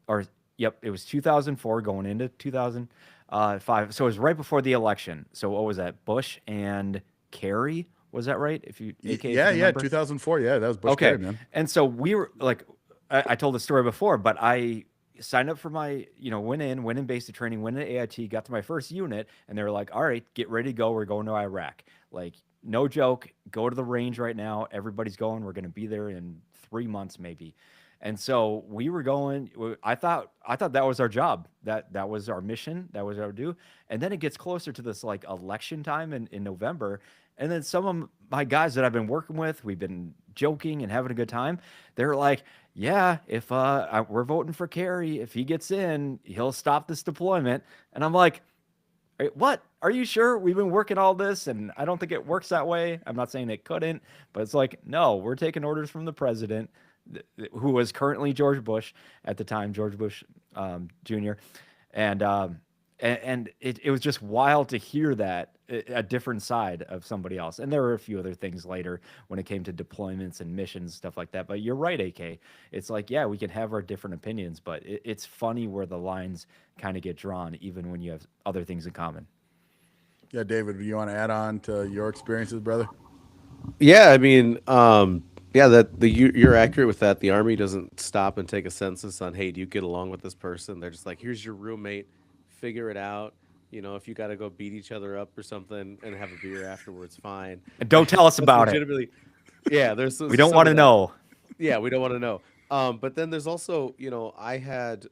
or yep, it was 2004 going into 2005. So it was right before the election. So what was that? Bush and Kerry, was that right? If you, AK, if you Yeah, remember? 2004. Yeah, that was Bush Okay. Kerry, man. And so we were like, I told the story before, but I signed up for my, went in basic training, went in AIT, got to my first unit, and they were like, all right, get ready to go. We're going to Iraq. Like, no joke, go to the range right now. Everybody's going. We're going to be there in 3 months, maybe. And so we were going. I thought that was our job. That was our mission. That was our due. And then it gets closer to this like election time in November. And then some of my guys that I've been working with, we've been joking and having a good time. They're like, yeah, if we're voting for Kerry, if he gets in, he'll stop this deployment. And I'm like, what? Are you sure? We've been working all this, and I don't think it works that way. I'm not saying it couldn't, but it's like, no, we're taking orders from the president, who was currently George Bush at the time, George Bush Jr. And it was just wild to hear that, a different side of somebody else. And there were a few other things later when it came to deployments and missions, stuff like that. But you're right, AK. It's like, yeah, we can have our different opinions, but it's funny where the lines kind of get drawn, even when you have other things in common. Yeah, David, do you want to add on to your experiences, brother? Yeah, I mean, yeah, you're accurate with that. The Army doesn't stop and take a census on, hey, do you get along with this person? They're just like, here's your roommate, figure it out. You know, if you got to go beat each other up or something and have a beer afterwards, fine. And don't tell us That's about it. legitimately, yeah. We don't want to know. Yeah, we don't want to know. But then there's also, I had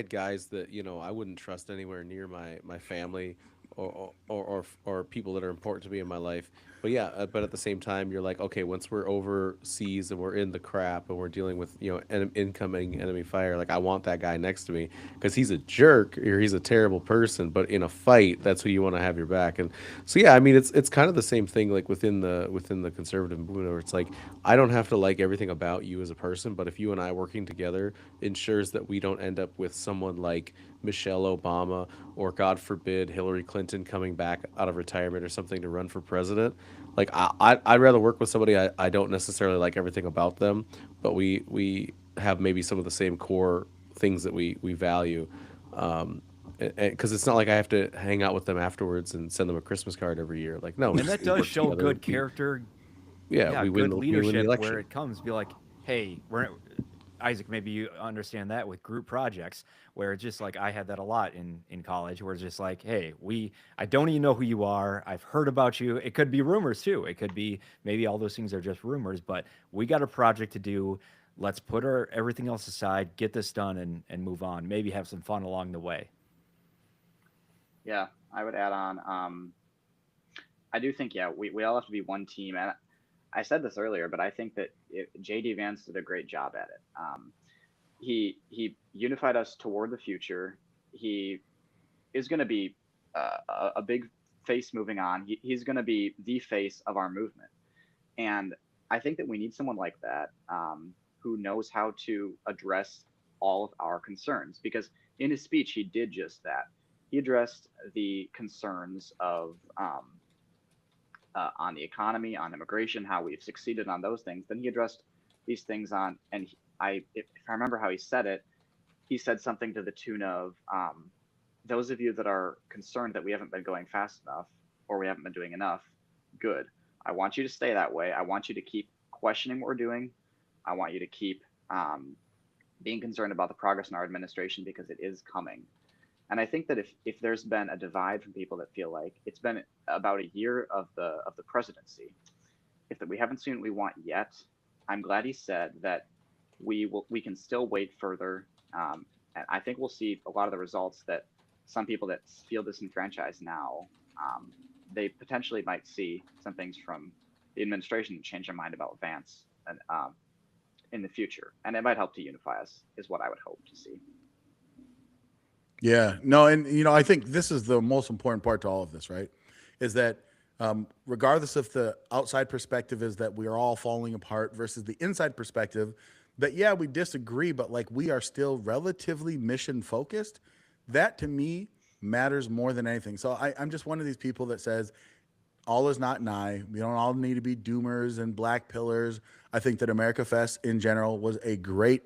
guys that, I wouldn't trust anywhere near my family or people that are important to me in my life. But yeah, but at the same time, you're like, okay, once we're overseas and we're in the crap and we're dealing with, incoming enemy fire, like I want that guy next to me because he's a jerk or he's a terrible person. But in a fight, that's who you want to have your back. And so yeah, I mean, it's kind of the same thing like within the conservative movement, where it's like I don't have to like everything about you as a person, but if you and I working together ensures that we don't end up with someone like Michelle Obama or God forbid Hillary Clinton coming back out of retirement or something to run for president. Like I'd rather work with somebody I don't necessarily like everything about them, but we have maybe some of the same core things that we value. Because it's not like I have to hang out with them afterwards and send them a Christmas card every year. Like no, And that we does work show together. good character. Yeah, we win good we win the leadership election. where it comes. Be like, hey, Isaac. Maybe you understand that with group projects, where it's just like I had that a lot in college, where it's just like, hey, I don't even know who you are. I've heard about you. It could be rumors too. It could be maybe all those things are just rumors, but we got a project to do. Let's put everything else aside, get this done, and move on. Maybe have some fun along the way. Yeah, I would add on. I do think, yeah, we all have to be one team. And I said this earlier, but I think that JD Vance did a great job at it. He unified us toward the future. He is going to be a big face moving on. He's going to be the face of our movement. And I think that we need someone like that who knows how to address all of our concerns, because in his speech, he did just that. He addressed the concerns of on the economy, on immigration, how we've succeeded on those things. Then he addressed these things on, and if I remember how he said something to the tune of, those of you that are concerned that we haven't been going fast enough or we haven't been doing enough, good. I want you to stay that way. I want you to keep questioning what we're doing. I want you to keep being concerned about the progress in our administration, because it is coming. And I think that if there's been a divide from people that feel like it's been about a year of the presidency, if that we haven't seen what we want yet, I'm glad he said that we can still wait further. And I think we'll see a lot of the results that some people that feel disenfranchised now, they potentially might see some things from the administration change their mind about Vance and in the future, and it might help to unify us, is what I would hope to see. Yeah, no, and I think this is the most important part to all of this, right? Is that regardless if the outside perspective is that we are all falling apart versus the inside perspective, that yeah, we disagree, but like we are still relatively mission focused. That to me matters more than anything. So I'm just one of these people that says all is not nigh. We don't all need to be doomers and black pillars. I think that America Fest in general was a great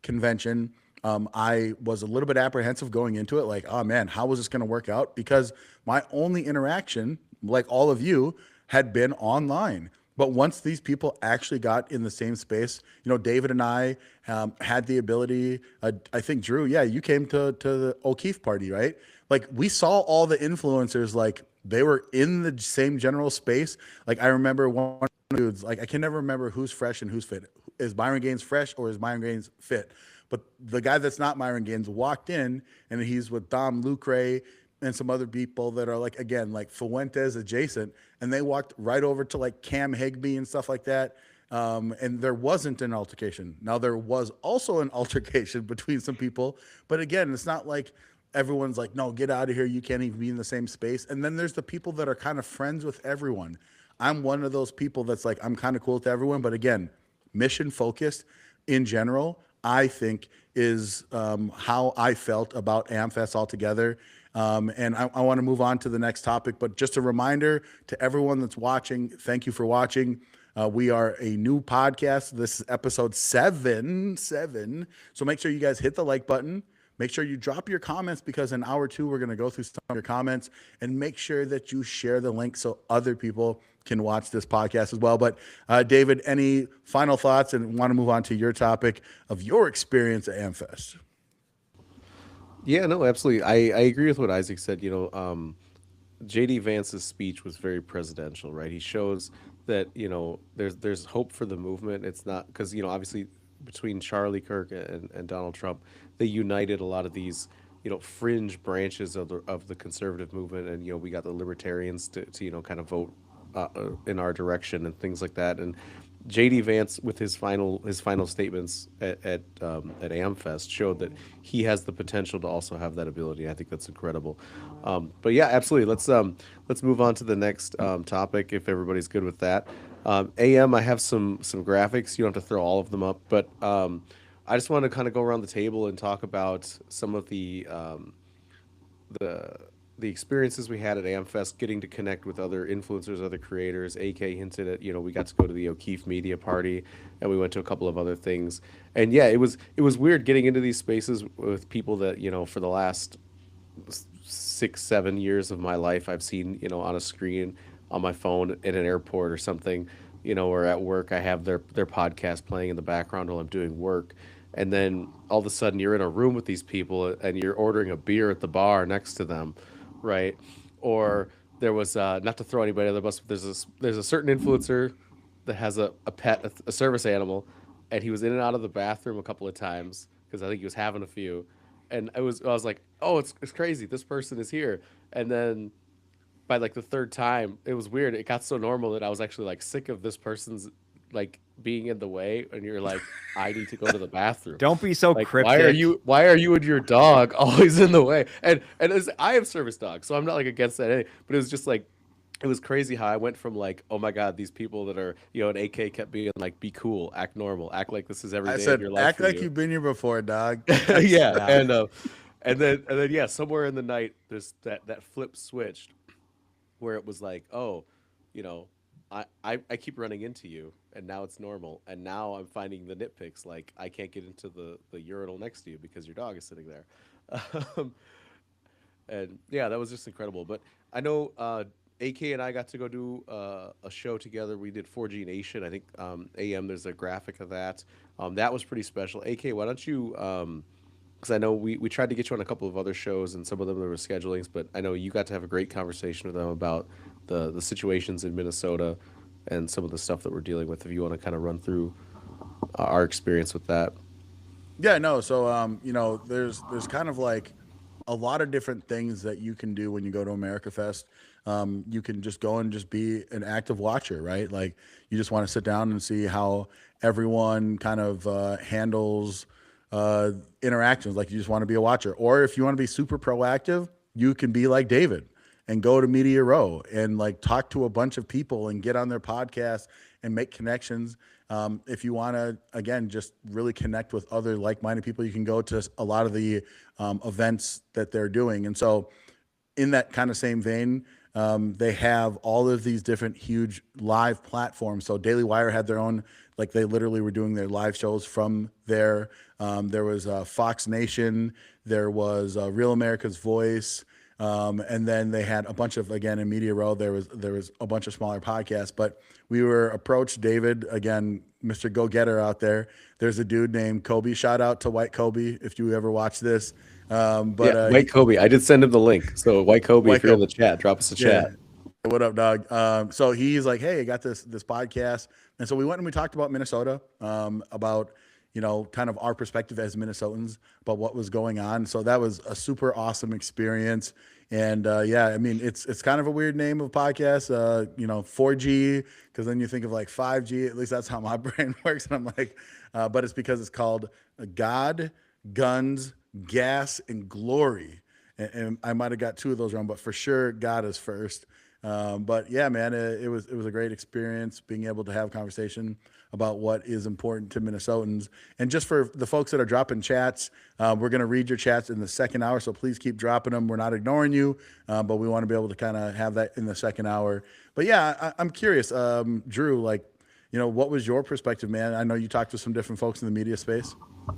convention. I was a little bit apprehensive going into it, like, oh man, how was this going to work out? Because my only interaction, like all of you, had been online. But once these people actually got in the same space, David and I had the ability, I think, Drew, yeah, you came to the O'Keefe party, right? Like we saw all the influencers, like they were in the same general space. Like I remember one dude's, like I can never remember who's fresh and who's fit. Is Myron Gaines fresh or is Myron Gaines fit? But the guy that's not Myron Gaines walked in, and he's with Dom Lucre and some other people that are like, again, like Fuentes adjacent, and they walked right over to like Cam Higby and stuff like that. And there wasn't an altercation. Now there was also an altercation between some people, but again, it's not like everyone's like, no, get out of here. You can't even be in the same space. And then there's the people that are kind of friends with everyone. I'm one of those people that's like, I'm kind of cool with everyone, but again, mission focused in general, I think is how I felt about AmFest altogether. And I want to move on to the next topic, but just a reminder to everyone that's watching, thank you for watching. We are a new podcast. This is episode 7. So make sure you guys hit the like button. Make sure you drop your comments, because in hour 2, we're going to go through some of your comments, and make sure that you share the link so other people can watch this podcast as well. But David, any final thoughts, and want to move on to your topic of your experience at AmFest? Yeah, no, absolutely. I agree with what Isaac said. JD Vance's speech was very presidential, right? He shows that, there's hope for the movement. It's not because, obviously between Charlie Kirk and Donald Trump, they united a lot of these, fringe branches of the conservative movement. And, we got the libertarians to kind of vote in our direction and things like that. And JD Vance, with his final statements at AmFest, showed that he has the potential to also have that ability. I think that's incredible. But yeah, absolutely. Let's move on to the next topic if everybody's good with that. AM, I have some graphics. You don't have to throw all of them up, but I just want to kind of go around the table and talk about some of the the experiences we had at AmFest, getting to connect with other influencers, other creators. AK hinted at, we got to go to the O'Keefe Media Party, and we went to a couple of other things. And yeah, it was weird getting into these spaces with people that, for the last 6, 7 years of my life I've seen, on a screen on my phone in an airport or something, or at work I have their podcast playing in the background while I'm doing work. And then all of a sudden you're in a room with these people and you're ordering a beer at the bar next to them, right? Or there was not to throw anybody under the bus, but there's a certain influencer that has a pet, a service animal, and he was in and out of the bathroom a couple of times because I think he was having a few, and I was like, oh, it's crazy, this person is here. And then by like the third time, it was weird. It got so normal that I was actually like sick of this person's like being in the way, and you're like, I need to go to the bathroom. Don't be so Like, cryptic. why are you and your dog always in the way? And I have service dogs, so I'm not like against that, but it was just like, it was crazy how I went from like, oh my god, these people that are, and AK kept being like, be cool, act normal, act like this is every I day of said, your life act for like you. you've been here before, dog. Yeah, Yeah. and then yeah, somewhere in the night, there's that flip switched where it was like, oh, you know, I keep running into you, and now it's normal, and now I'm finding the nitpicks, like I can't get into the urinal next to you because your dog is sitting there. Um, and yeah, that was just incredible. But I know AK and I got to go do a show together. We did 4G Nation. I think AM. There's a graphic of that. That was pretty special. AK, why don't you? Because I know we tried to get you on a couple of other shows, and some of them there were schedulings. But I know you got to have a great conversation with them about the situations in Minnesota and some of the stuff that we're dealing with. If you want to kind of run through our experience with that. Yeah, no. So, there's kind of like a lot of different things that you can do when you go to America Fest. You can just go and just be an active watcher, right? Like you just want to sit down and see how everyone kind of handles interactions. Like you just want to be a watcher, or if you want to be super proactive, you can be like David and go to Media Row and like talk to a bunch of people and get on their podcast and make connections. If you want to, again, just really connect with other like-minded people, you can go to a lot of the events that they're doing. And so in that kind of same vein, they have all of these different huge live platforms. So Daily Wire had their own, like they literally were doing their live shows from there. There was Fox Nation, there was Real America's Voice, and then they had a bunch of, again, in Media Row, there was a bunch of smaller podcasts, but we were approached, David, again, Mr. Go-Getter out there. There's a dude named Kobe. Shout out to White Kobe if you ever watch this. White Kobe. I did send him the link. So White Kobe, White if you're in Kobe. the chat, drop us a chat. What up, dog? So he's like, hey, I got this podcast. And so we went and we talked about Minnesota, about, kind of our perspective as Minnesotans about what was going on. So that was a super awesome experience. And yeah, I mean, it's kind of a weird name of podcast, 4G, because then you think of like 5G. At least that's how my brain works. And I'm like, but it's because it's called God, Guns, Gas, and Glory. And I might have got two of those wrong, but for sure, God is first. But yeah, man, it was a great experience being able to have a conversation about what is important to Minnesotans. And just for the folks that are dropping chats, we're going to read your chats in the second hour. So please keep dropping them. We're not ignoring you, but we want to be able to kind of have that in the second hour. But yeah, I'm curious, Drew, like, what was your perspective, man? I know you talked to some different folks in the media space.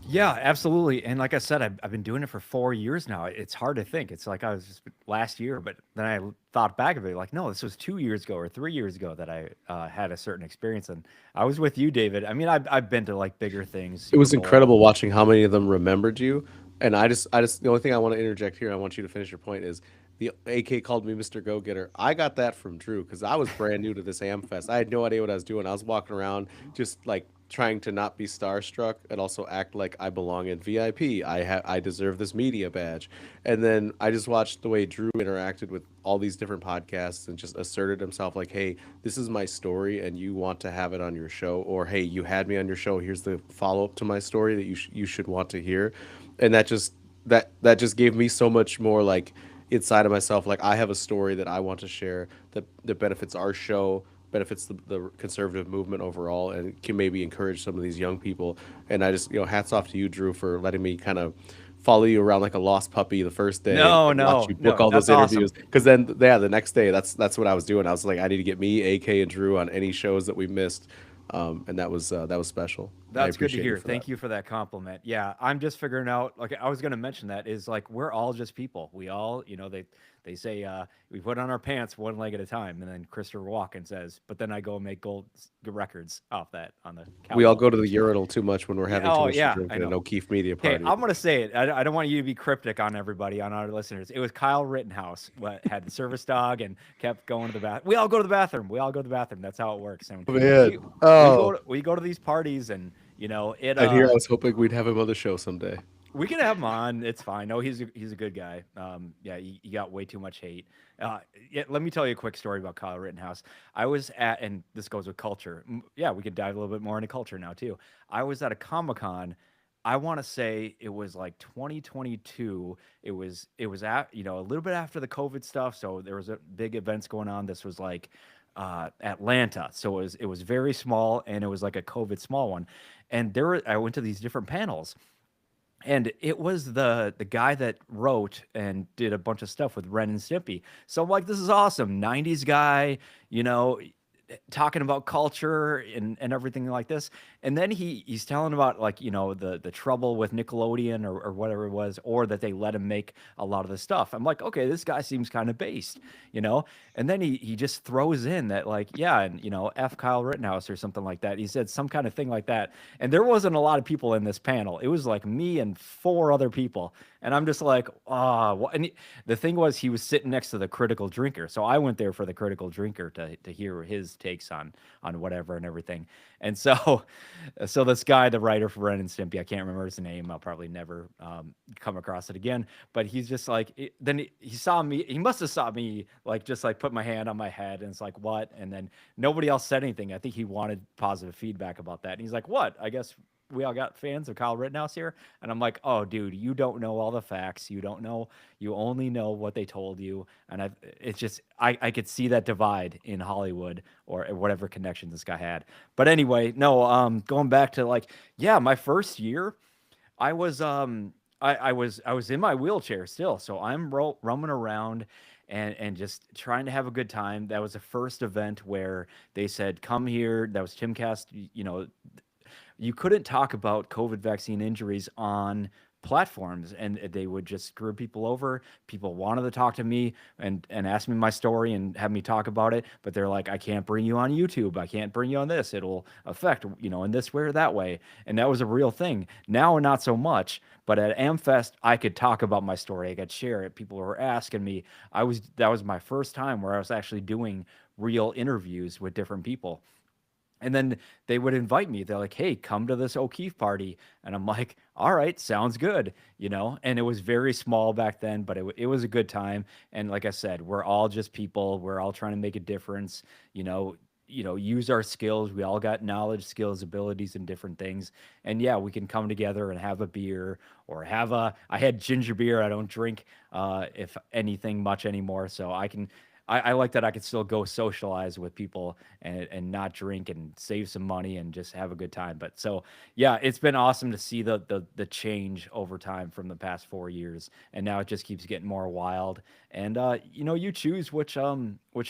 Yeah, absolutely. And like I said, I've been doing it for 4 years now. It's hard to think. It's like I was just last year, but then I thought back of it like, no, this was 2 years ago or 3 years ago that I had a certain experience. And I was with you, David. I mean, I've been to like bigger things. It was Super Bowl. incredible watching how many of them remembered you And the only thing I want to interject here, I want you to finish your point, is the AK called me Mr. Go Getter. I got that from Drew because I was brand new to this AmFest. I had no idea what I was doing. I was walking around just like trying to not be starstruck and also act like I belong in VIP. I deserve this media badge. And then I just watched the way Drew interacted with all these different podcasts and just asserted himself like, hey, this is my story and you want to have it on your show, or hey, you had me on your show. Here's the follow up to my story that you should want to hear. And that just gave me so much more like inside of myself, like I have a story that I want to share that benefits our show, benefits the conservative movement overall, and can maybe encourage some of these young people. And I just, hats off to you, Drew, for letting me kind of follow you around like a lost puppy the first day. No, and watch no, you book no, all those that's awesome. interviews. Because then, the next day, that's what I was doing. I was like, I need to get me, AK, and Drew on any shows that we missed. And that was special. That's good to hear. Thank you for that compliment. Yeah, I'm just figuring out, like I was going to mention that is like we're all just people. We all, they say we put on our pants one leg at a time, and then Christopher Walken says, but then I go and make gold records off that on the couch. We all go to the urinal too much when we're having too much to drink I at know. an O'Keefe Media Party. Okay, I'm going to say it. I don't want you to be cryptic on everybody, on our listeners. It was Kyle Rittenhouse what had the service dog and kept going to the bathroom. We all go to the bathroom. That's how it works. And we go to these parties, and I was hoping we'd have him on the show someday. We can have him on. It's fine. No, he's a good guy. He got way too much hate. Let me tell you a quick story about Kyle Rittenhouse. I was at, and this goes with culture. Yeah, we could dive a little bit more into culture now too. I was at a Comic-Con. I want to say it was like 2022. It was at, a little bit after the COVID stuff. So there was a big events going on. This was like Atlanta. So it was very small, and it was like a COVID small one. And I went to these different panels. And it was the guy that wrote and did a bunch of stuff with Ren and Stimpy. So I'm like, this is awesome. 90s guy, talking about culture and everything like this. And then he's telling about like, the trouble with Nickelodeon or whatever it was, or that they let him make a lot of the stuff. I'm like, okay, this guy seems kind of based, and then he just throws in that like, yeah, and F Kyle Rittenhouse or something like that. He said some kind of thing like that. And there wasn't a lot of people in this panel. It was like me and 4 other people. And I'm just like, and the thing was, he was sitting next to the critical drinker. So I went there for the critical drinker to hear his takes on whatever and everything. And so this guy, the writer for Ren and Stimpy, I can't remember his name. I'll probably never come across it again. But he's just like, then he saw me. He must have saw me like just like put my hand on my head, and it's like, what? And then nobody else said anything. I think he wanted positive feedback about that. And he's like, what? I guess we all got fans of Kyle Rittenhouse here. And I'm like, oh, dude, you don't know all the facts. You don't know. You only know what they told you. And it's just, I could see that divide in Hollywood or whatever connection this guy had. But anyway, no, going back to like, yeah, my first year, I was in my wheelchair still. So I'm roaming around and just trying to have a good time. That was the first event where they said, come here. That was Timcast, you couldn't talk about COVID vaccine injuries on platforms, and they would just screw people over. People wanted to talk to me and ask me my story and have me talk about it, but they're like, I can't bring you on YouTube. I can't bring you on this. It'll affect, in this way or that way. And that was a real thing. Now, not so much, but at AmFest, I could talk about my story. I could share it. People were asking me. That was my first time where I was actually doing real interviews with different people. And then they would invite me. They're like, hey, come to this O'Keefe party. And I'm like, all right, sounds good. And it was very small back then, but it was a good time. And like I said, we're all just people. We're all trying to make a difference, use our skills. We all got knowledge, skills, abilities, and different things. And yeah, we can come together and have a beer or I had ginger beer. I don't drink, if anything, much anymore. So I like that I could still go socialize with people and not drink and save some money and just have a good time. But so, yeah, it's been awesome to see the change over time from the past 4 years. And now it just keeps getting more wild. And, you choose which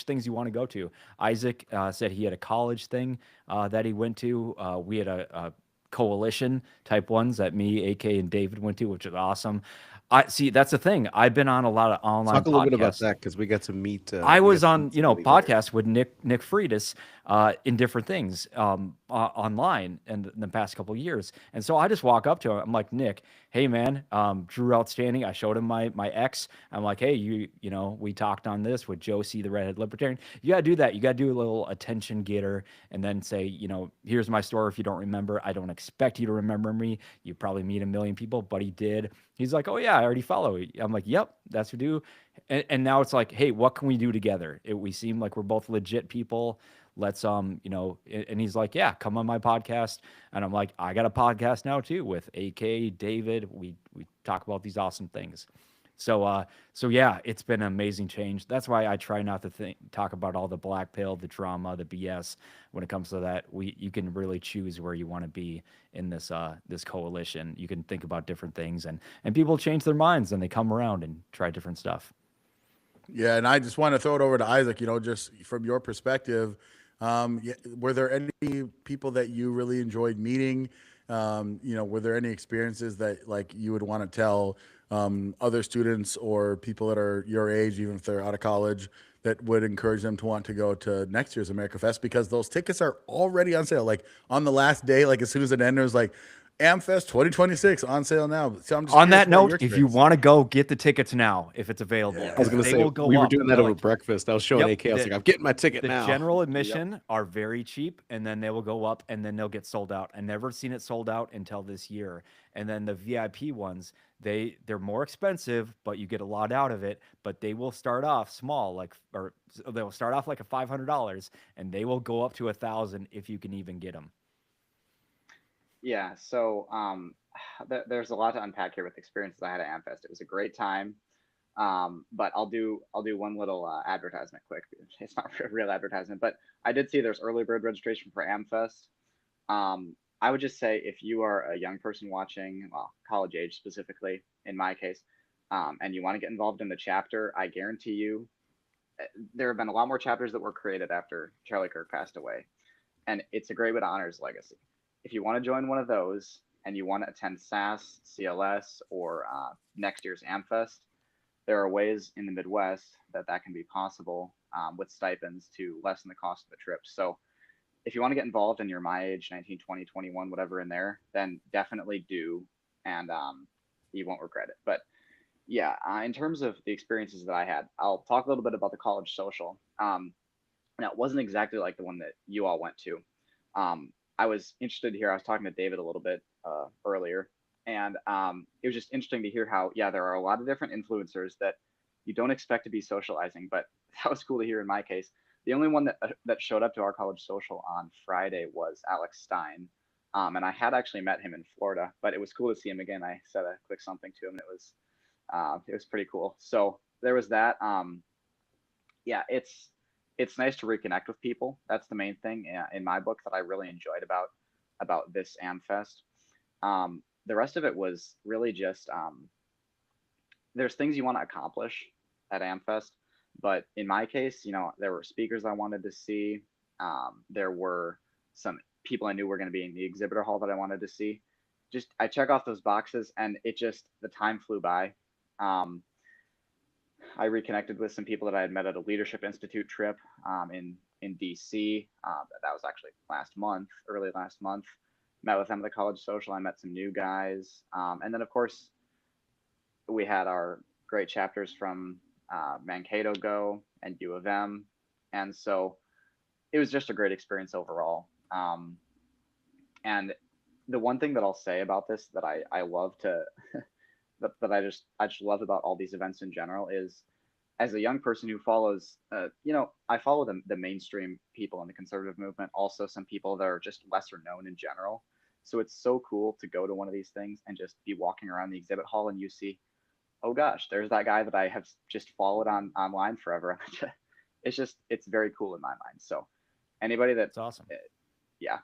things you want to go to. Isaac said he had a college thing that he went to. We had a coalition type ones that me, AK, and David went to, which is awesome. I see. That's the thing. I've been on a lot of online. Talk a little bit about that because we got to meet. I was on, podcasts with Nick Freitas. in different things online and in the past couple of years. And so I just walk up to him. I'm like, Nick, hey man, Drew outstanding. I showed him my ex. I'm like, hey, you know, we talked on this with Josie, the redhead libertarian. You gotta do that. You gotta do a little attention getter, and then say, you know, here's my story. If you don't remember, I don't expect you to remember me. You probably meet a million people, but he did. He's like, oh yeah, I already follow you. I'm like, yep, that's what we do. And now it's like, hey, what can we do together? We seem like we're both legit people. Let's you know, and he's like, yeah, come on my podcast. And I'm like, I got a podcast now too with AK David. We talk about these awesome things. So yeah, it's been an amazing change. That's why I try not to talk about all the black pill, the drama, the BS. When it comes to that, you can really choose where you want to be in this this coalition. You can think about different things, and people change their minds and they come around and try different stuff. Yeah, and I just want to throw it over to Isaac. You know, just from your perspective, were there any people that you really enjoyed meeting? You know, were there any experiences that like you would want to tell other students or people that are your age, even if they're out of college, that would encourage them to want to go to next year's America Fest? Because those tickets are already on sale. Like on the last day, like as soon as it ended, it was like AmFest 2026 on sale now. So I'm just On curious that about your note, if you experience. want to go, get the tickets now if it's available. Yeah. I was gonna They say will go we were up. doing that They're over like, breakfast. I was showing Yep, AK. I was the- like, I'm getting my ticket the now. general admission are very cheap, and then they will go up, and then they'll get sold out. I never seen it sold out until this year. And then the VIP ones, they're more expensive, but you get a lot out of it. But they will start off small, or they'll start off like a $500, and they will go up to 1,000 if you can even get them. Yeah, so there's a lot to unpack here with experiences I had at AmFest. It was a great time, but I'll do one little advertisement quick. It's not a real advertisement, but I did see there's early bird registration for AmFest. I would just say if you are a young person watching, well, college age specifically, in my case, and you want to get involved in the chapter, I guarantee you, there have been a lot more chapters that were created after Charlie Kirk passed away, and it's a great way to honor his legacy. If you want to join one of those and you want to attend SAS, CLS, or next year's AmFest, there are ways in the Midwest that can be possible with stipends to lessen the cost of the trip. So if you want to get involved and you're my age, 19, 20, 21, whatever in there, then definitely do, and you won't regret it. But yeah, in terms of the experiences that I had, I'll talk a little bit about the college social. Now, it wasn't exactly like the one that you all went to. I was interested to hear, I was talking to David a little bit earlier, and it was just interesting to hear how, yeah, there are a lot of different influencers that you don't expect to be socializing, but that was cool to hear in my case. The only one that showed up to our college social on Friday was Alex Stein. And I had actually met him in Florida, but it was cool to see him again. I said a quick something to him, and it was pretty cool. So there was that. Yeah, it's nice to reconnect with people. That's the main thing in my book that I really enjoyed about this AmFest. The rest of it was really just there's things you want to accomplish at AmFest, but in my case, you know, there were speakers I wanted to see. There were some people I knew were going to be in the exhibitor hall that I wanted to see. Just I check off those boxes, and the time flew by. I reconnected with some people that I had met at a Leadership Institute trip in DC. That was actually early last month. Met with them at the college social. I met some new guys, and then of course we had our great chapters from Mankato Go and U of M, and so it was just a great experience overall. And the one thing that I'll say about this that I love to that I just love about all these events in general is, as a young person who follows, you know, I follow the mainstream people in the conservative movement, also some people that are just lesser known in general. So it's so cool to go to one of these things and just be walking around the exhibit hall and you see, oh gosh, there's that guy that I have just followed online forever. It's very cool in my mind. So anybody That's awesome.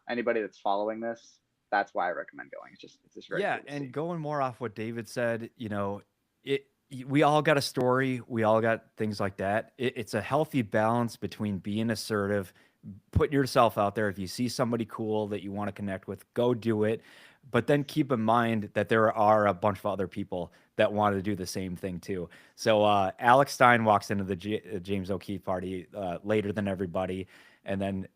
anybody that's following this, that's why I recommend going. It's just very Yeah, cool to and see. going more off what David said, you know, we all got a story, we all got things like that. It's a healthy balance between being assertive, putting yourself out there. If you see somebody cool that you want to connect with, go do it. But then keep in mind that there are a bunch of other people that want to do the same thing too. So Alex Stein walks into the James O'Keefe party later than everybody. And then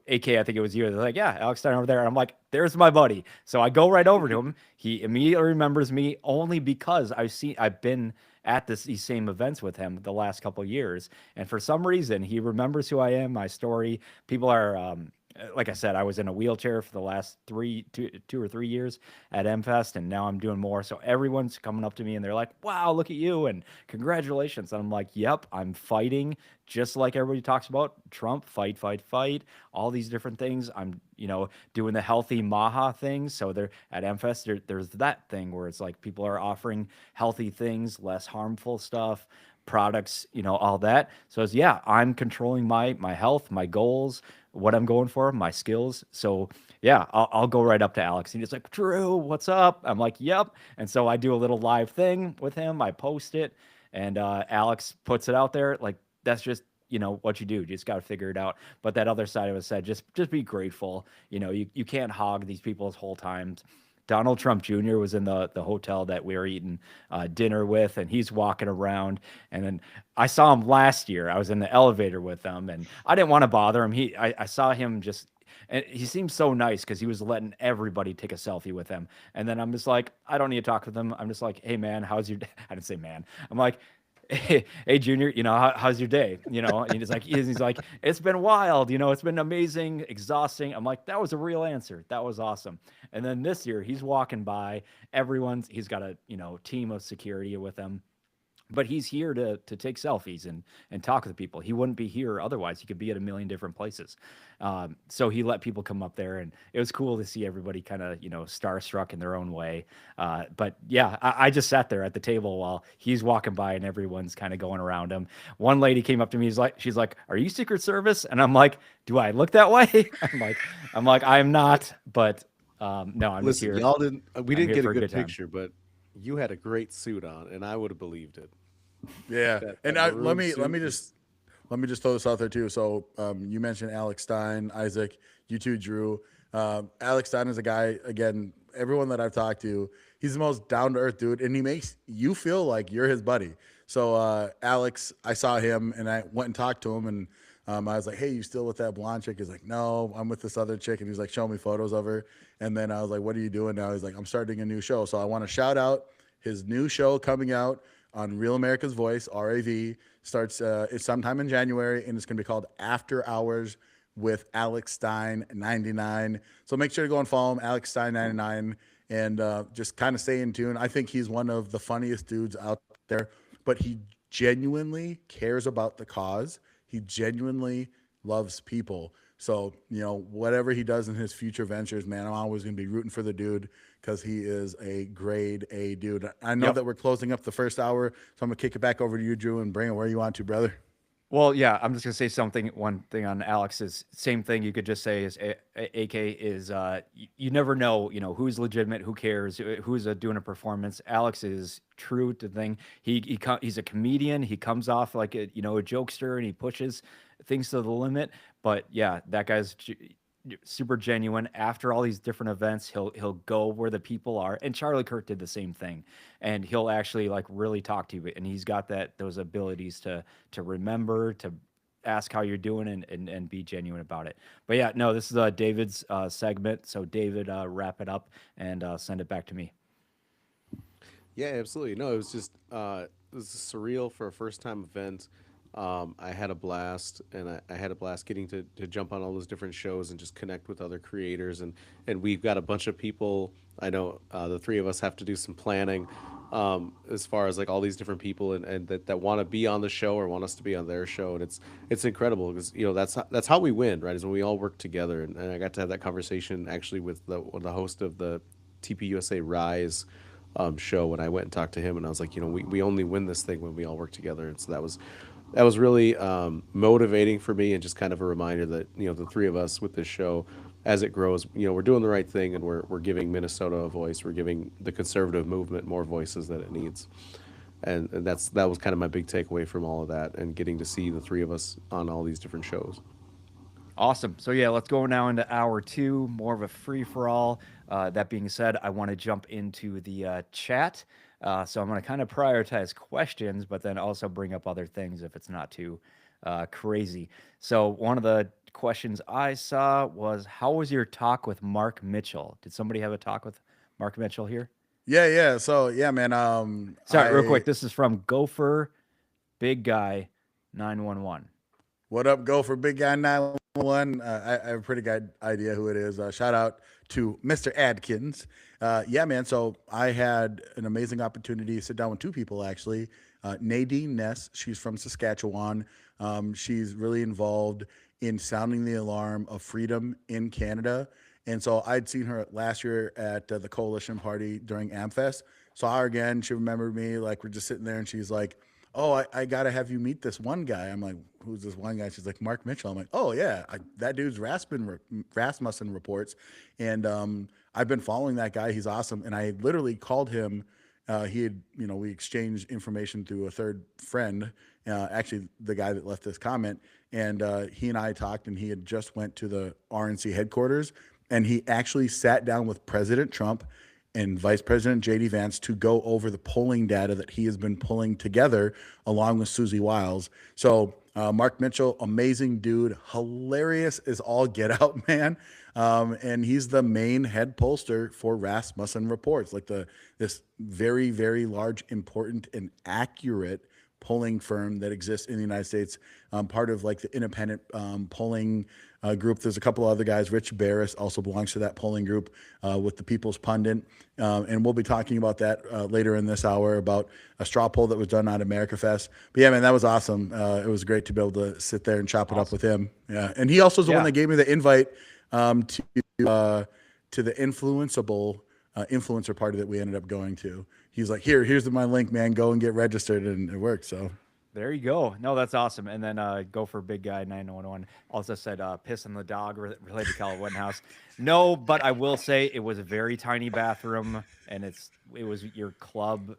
AK, I think it was you. They're like, yeah, Alex Stein over there. And I'm like, there's my buddy. So I go right over to him. He immediately remembers me only because I've been at these same events with him the last couple of years. And for some reason, he remembers who I am, my story. People are, like I said, I was in a wheelchair for the last two or 3 years at MFest, and now I'm doing more. So everyone's coming up to me and they're like, wow, look at you and congratulations. And I'm like, yep, I'm fighting just like everybody talks about Trump, fight, all these different things. I'm, doing the healthy Maha things. So there at MFest, there's that thing where it's like people are offering healthy things, less harmful stuff, products, all that. So it's, yeah, I'm controlling my health, my goals, what I'm going for, my skills. So yeah, I'll go right up to Alex and he's like, Drew, what's up? I'm like, yep. And so I do a little live thing with him. I post it and Alex puts it out there. Like, that's just, what you do. You just got to figure it out. But that other side of it said, just be grateful. You can't hog these people's whole times. Donald Trump Jr. was in the hotel that we were eating dinner with, and he's walking around. And then I saw him last year. I was in the elevator with him, and I didn't want to bother him. I saw him just, and he seemed so nice because he was letting everybody take a selfie with him. And then I'm just like, I don't need to talk with him. I'm just like, hey man, how's your day? I didn't say man. I'm like, hey Junior, how's your day? And he's like, it's been wild, it's been amazing, exhausting. I'm like, that was a real answer. That was awesome. And then this year he's walking by, he's got a, team of security with him, but he's here to take selfies and talk with people. He wouldn't be here otherwise. He could be at a million different places. So he let people come up there, and it was cool to see everybody kind of, starstruck in their own way. But yeah, I just sat there at the table while he's walking by and everyone's kind of going around him. One lady came up to me, she's like, are you Secret Service? And I'm like, do I look that way? I'm like, I'm not, but no, I'm just Listen, here. we didn't get a good time. picture, but you had a great suit on, and I would have believed it. Yeah, and let me just throw this out there too. So you mentioned Alex Stein, Isaac, you too, Drew. Alex Stein is a guy, again, everyone that I've talked to, he's the most down to earth dude, and he makes you feel like you're his buddy. So Alex, I saw him and I went and talked to him, and I was like, hey, you still with that blonde chick? He's like, no, I'm with this other chick. And he's like, show me photos of her. And then I was like, what are you doing now? He's like, I'm starting a new show. So I want to shout out his new show coming out on Real America's Voice, RAV, starts it's sometime in January, and it's going to be called After Hours with Alex Stein 99. So make sure to go and follow him, Alex Stein 99, and just kind of stay in tune. I think he's one of the funniest dudes out there, but he genuinely cares about the cause. He genuinely loves people. So, whatever he does in his future ventures, man, I'm always going to be rooting for the dude because he is a grade A dude. I know that we're closing up the first hour, so I'm going to kick it back over to you, Drew, and bring it where you want to, brother. Well, yeah, I'm just gonna say one thing on Alex is same thing you could just say is AK is you never know, who's legitimate, who cares, who's doing a performance. Alex is true to the thing. He's a comedian. He comes off like a jokester, and he pushes things to the limit. But yeah, that guy's super genuine. After all these different events, he'll go where the people are. And Charlie Kirk did the same thing, and he'll actually like really talk to you. And he's got those abilities to remember, to ask how you're doing, and be genuine about it. But yeah, no, this is David's segment. So David, wrap it up and send it back to me. Yeah, absolutely. No, it was just it was surreal for a first time event. I had a blast, and I had a blast getting to jump on all those different shows and just connect with other creators. And we've got a bunch of people. I know the three of us have to do some planning as far as like all these different people and that want to be on the show or want us to be on their show. And it's incredible because that's how we win, right? Is when we all work together. And I got to have that conversation actually with the host of the TPUSA Rise show when I went and talked to him, and I was like, we only win this thing when we all work together. And so that was really motivating for me, and just kind of a reminder that the three of us with this show, as it grows, we're doing the right thing, and we're giving Minnesota a voice. We're giving the conservative movement more voices that it needs, and that was kind of my big takeaway from all of that, and getting to see the three of us on all these different shows. Awesome. So yeah, let's go now into hour 2, more of a free for all. That being said, I want to jump into the chat. So I'm going to kind of prioritize questions, but then also bring up other things if it's not too crazy. So one of the questions I saw was, how was your talk with Mark Mitchell? Did somebody have a talk with Mark Mitchell here? Yeah. So yeah, man. Sorry, real quick. This is from Gopher Big Guy 911. What up, go for Big Guy 911? I have a pretty good idea who it is. Shout out to Mr. Adkins. Yeah, man. So I had an amazing opportunity to sit down with two people, actually. Nadine Ness, she's from Saskatchewan. She's really involved in sounding the alarm of freedom in Canada. And so I'd seen her last year at the Coalition Party during AmFest. Saw her again. She remembered me. Like, we're just sitting there, and she's like, oh, I got to have you meet this one guy. I'm like, who's this one guy? She's like, Mark Mitchell. I'm like, oh, yeah, that dude's Rasmussen reports. And I've been following that guy. He's awesome. And I literally called him. We exchanged information through a third friend, actually the guy that left this comment. And he and I talked, and he had just went to the RNC headquarters. And he actually sat down with President Trump and Vice President J.D. Vance to go over the polling data that he has been pulling together along with Susie Wiles. So Mark Mitchell, amazing dude, hilarious as all get out, man. And he's the main head pollster for Rasmussen Reports, like this very, very large, important, and accurate polling firm that exists in the United States, part of like the independent polling group. There's a couple other guys. Rich Barris also belongs to that polling group with the People's Pundit. And we'll be talking about that later in this hour about a straw poll that was done at America Fest. But yeah, man, that was awesome. It was great to be able to sit there and chop it up with him. Yeah. And he also is the one that gave me the invite to the influenceable influencer party that we ended up going to. He's like, here's my link, man. Go and get registered, and it worked. So there you go. No, that's awesome. And then go for Big Guy 911 also said pissing the dog related to Kyle Wittenhouse. No, but I will say it was a very tiny bathroom, and it was your club,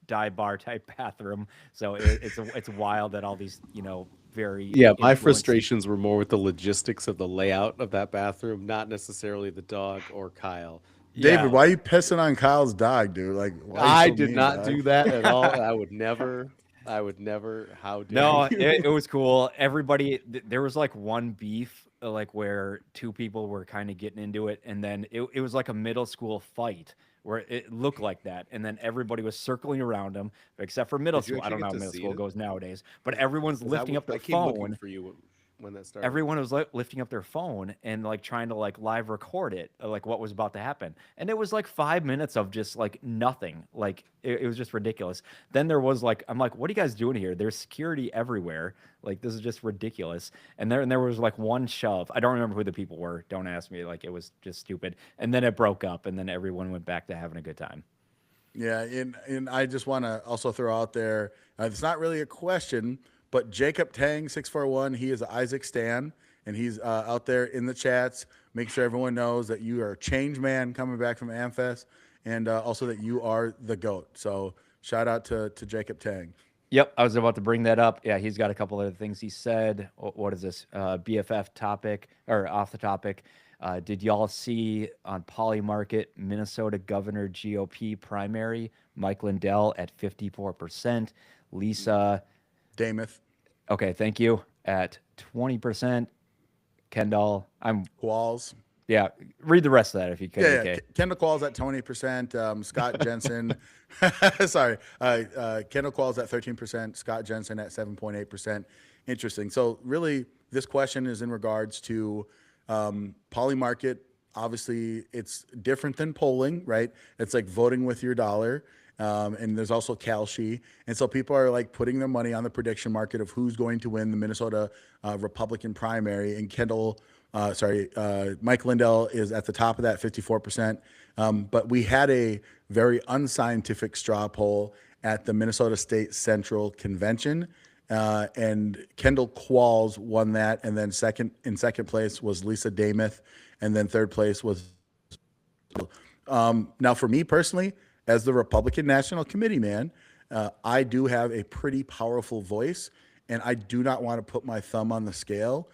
dive bar type bathroom. So it's wild that all these very my frustrations were more with the logistics of the layout of that bathroom, not necessarily the dog or Kyle. David, why are you pissing on Kyle's dog, dude? Like, I did not do that at all. I would never. How dare No, you? it was cool. Everybody, there was like one beef, like where two people were kind of getting into it, and then it was like a middle school fight where it looked like that, and then everybody was circling around him, except for middle Did you school. I don't know how actually get to middle see school it? goes nowadays, but everyone's lifting up their I came looking phone. for you when that started. Everyone was lifting up their phone and like trying to like live record it, like what was about to happen. And it was like 5 minutes of just like nothing. Like it was just ridiculous. Then there was like, I'm like, what are you guys doing here? There's security everywhere. Like, this is just ridiculous. And there was like one shove. I don't remember who the people were. Don't ask me. Like, it was just stupid. And then it broke up, and then everyone went back to having a good time. Yeah, and I just want to also throw out there, it's not really a question, but Jacob Tang 641, he is Isaac Stan, and he's out there in the chats. Make sure everyone knows that you are a change man coming back from AmFest, and also that you are the GOAT. So shout out to Jacob Tang. Yep, I was about to bring that up. Yeah, he's got a couple other things he said. What is this? BFF topic or off the topic? Did y'all see on Polymarket Minnesota Governor GOP primary Mike Lindell at 54%, Lisa Dameth. Okay, thank you at 20%, Kendall. Qualls. Yeah, read the rest of that if you can. Yeah, Okay. Kendall Qualls at 20%. Scott Jensen. Sorry. Kendall Qualls at 13%. Scott Jensen at 7.8%. Interesting. So really, this question is in regards to Polymarket. Obviously, it's different than polling, right? It's like voting with your dollar. And there's also Kalshi. And so people are like putting their money on the prediction market of who's going to win the Minnesota Republican primary. And Mike Lindell is at the top of that 54%. But we had a very unscientific straw poll at the Minnesota State Central Convention. And Kendall Qualls won that. And then in second place was Lisa Dameth. And then third place was, now for me personally, as the Republican National Committee man, I do have a pretty powerful voice, and I do not want to put my thumb on the scale.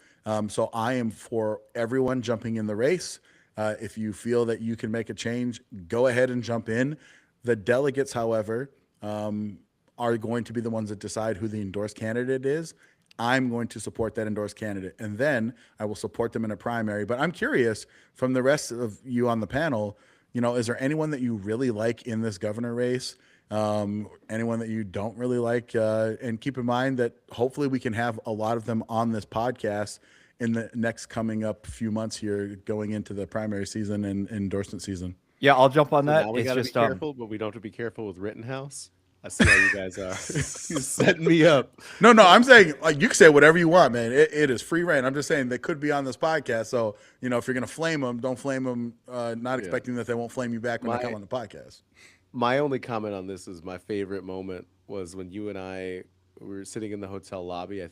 So I am for everyone jumping in the race. If you feel that you can make a change, go ahead and jump in. The delegates, however, are going to be the ones that decide who the endorsed candidate is. I'm going to support that endorsed candidate, and then I will support them in a primary. But I'm curious from the rest of you on the panel, is there anyone that you really like in this governor race? Anyone that you don't really like? And keep in mind that hopefully we can have a lot of them on this podcast in the next coming up few months here, going into the primary season and endorsement season. Yeah, I'll jump on So that. now we It's gotta just be careful, but we don't have to be careful with Rittenhouse. I see how you guys are. You're setting me up. No, I'm saying like you can say whatever you want, man. It is free reign. I'm just saying they could be on this podcast. So, if you're going to flame them, don't flame them, not expecting that they won't flame you back when they come on the podcast. My only comment on this is my favorite moment was when you and I were sitting in the hotel lobby.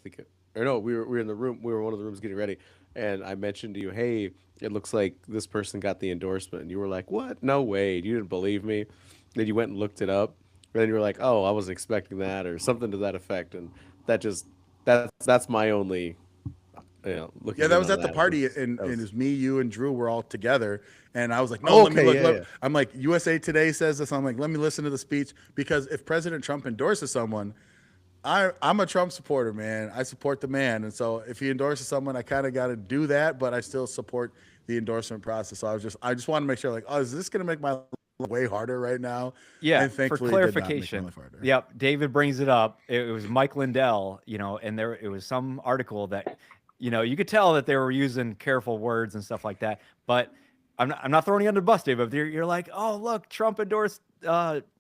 We were in the room. We were one of the rooms getting ready, and I mentioned to you, "Hey, it looks like this person got the endorsement," and you were like, "What? No way!" You didn't believe me. Then you went and looked it up, and then you were like, "Oh, I wasn't expecting that," or something to that effect, and that's my only. Looking Yeah, that in was on at the party, and it was me, you, and Drew were all together. And I was like, no, let me look. yeah. I'm like, USA Today says this. I'm like, let me listen to the speech, because if President Trump endorses someone, I'm a Trump supporter, man. I support the man. And so if he endorses someone, I kind of got to do that, but I still support the endorsement process. So I just want to make sure, like, is this going to make my life way harder right now? Yeah, And for thankfully, it did not make my clarification. life harder. Yep, David brings it up. It was Mike Lindell, and it was some article that, you could tell that they were using careful words and stuff like that. But I'm not throwing you under the bus, Dave. But you're like, oh, look, Trump endorsed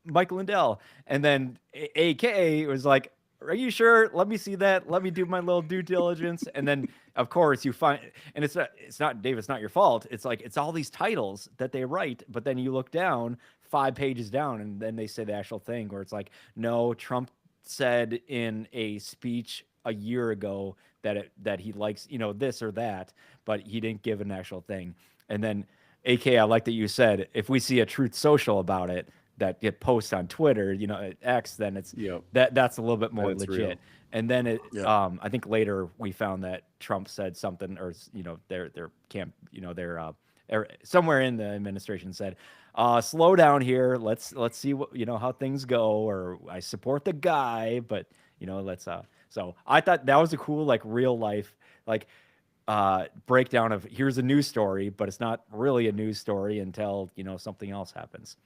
Mike Lindell, and then AK was like, are you sure? Let me see that. Let me do my little due diligence. And then, of course, you find, and it's not Dave, it's not your fault. It's like, it's all these titles that they write, but then you look down 5 pages down, and then they say the actual thing where it's like, no, Trump said in a speech a year ago that he likes, this or that, but he didn't give an actual thing. And then AK, I like that you said, if we see a Truth Social about it, that get posts on Twitter, at X, then it's that's a little bit more legit. Real. And then I think later we found that Trump said something, or their camp, somewhere in the administration said, slow down here. Let's see what how things go. Or I support the guy, but let's So I thought that was a cool real life breakdown of here's a news story, but it's not really a news story until something else happens.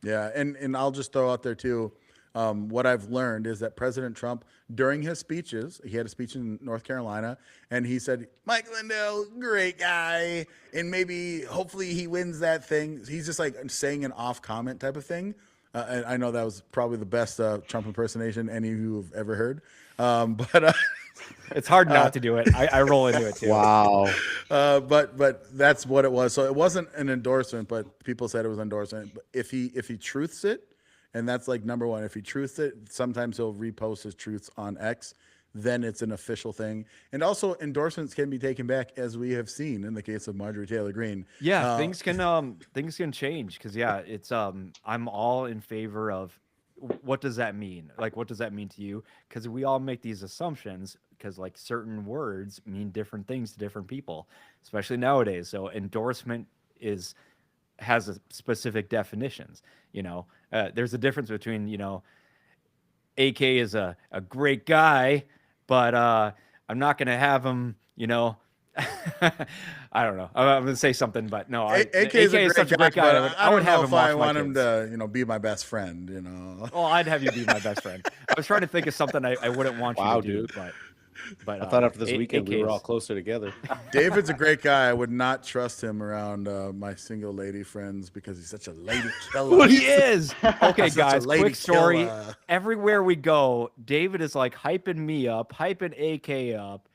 Yeah, and I'll just throw out there too, what I've learned is that President Trump, during his speeches, he had a speech in North Carolina, and he said, Mike Lindell, great guy, and maybe, hopefully he wins that thing. He's just like saying an off comment type of thing. And I know that was probably the best Trump impersonation any of you have ever heard. But it's hard not to do it. I roll into it too. Wow. But that's what it was. So it wasn't an endorsement, but people said it was endorsement. But if he truths it, and that's like number one, if he truths it, sometimes he'll repost his truths on X. Then it's an official thing. And also endorsements can be taken back, as we have seen in the case of Marjorie Taylor Greene. Yeah, things can change, because it's I'm all in favor of what does that mean? What does that mean to you? Because we all make these assumptions, because certain words mean different things to different people, especially nowadays. So endorsement has a specific definitions. There's a difference between AK is a great guy, but I'm not going to have him, I don't know. I'm going to say something, but no. AK is such a great guy. I would have him. I want him to, be my best friend. Well, I'd have you be my best friend. I was trying to think of something I wouldn't want you to do, but I thought after this weekend we were all closer together. David's a great guy. I would not trust him around my single lady friends, because he's such a lady killer. He is. Okay, guys, quick story. Killer. Everywhere we go, David is hyping me up, hyping AK up,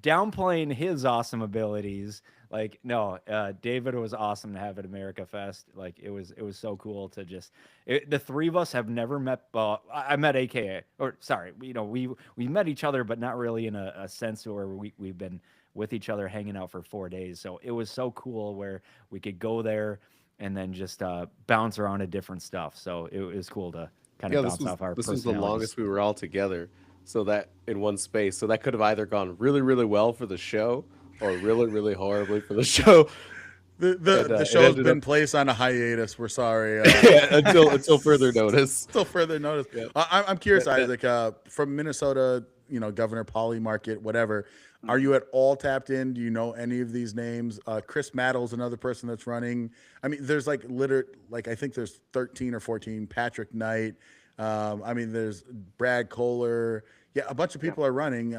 downplaying his awesome abilities. David was awesome to have at America Fest. It was so cool to just. The three of us have never met. I met AK, or sorry, we met each other, but not really in a sense where we've been with each other hanging out for 4 days. So it was so cool where we could go there and then just bounce around to different stuff. So it was cool to kind of bounce off our. This was the longest we were all together. So that in one space, so that could have either gone really, really well for the show, or really, really horribly for the show. The show's been placed on a hiatus. We're sorry. Until further notice. Until further notice. Yeah. I'm curious, Isaac, from Minnesota, Governor Polly Market, whatever. Are you at all tapped in? Do you know any of these names? Chris Maddle's another person that's running. I mean, there's I think there's 13 or 14. Patrick Knight. There's Brad Kohler. Yeah, a bunch of people are running.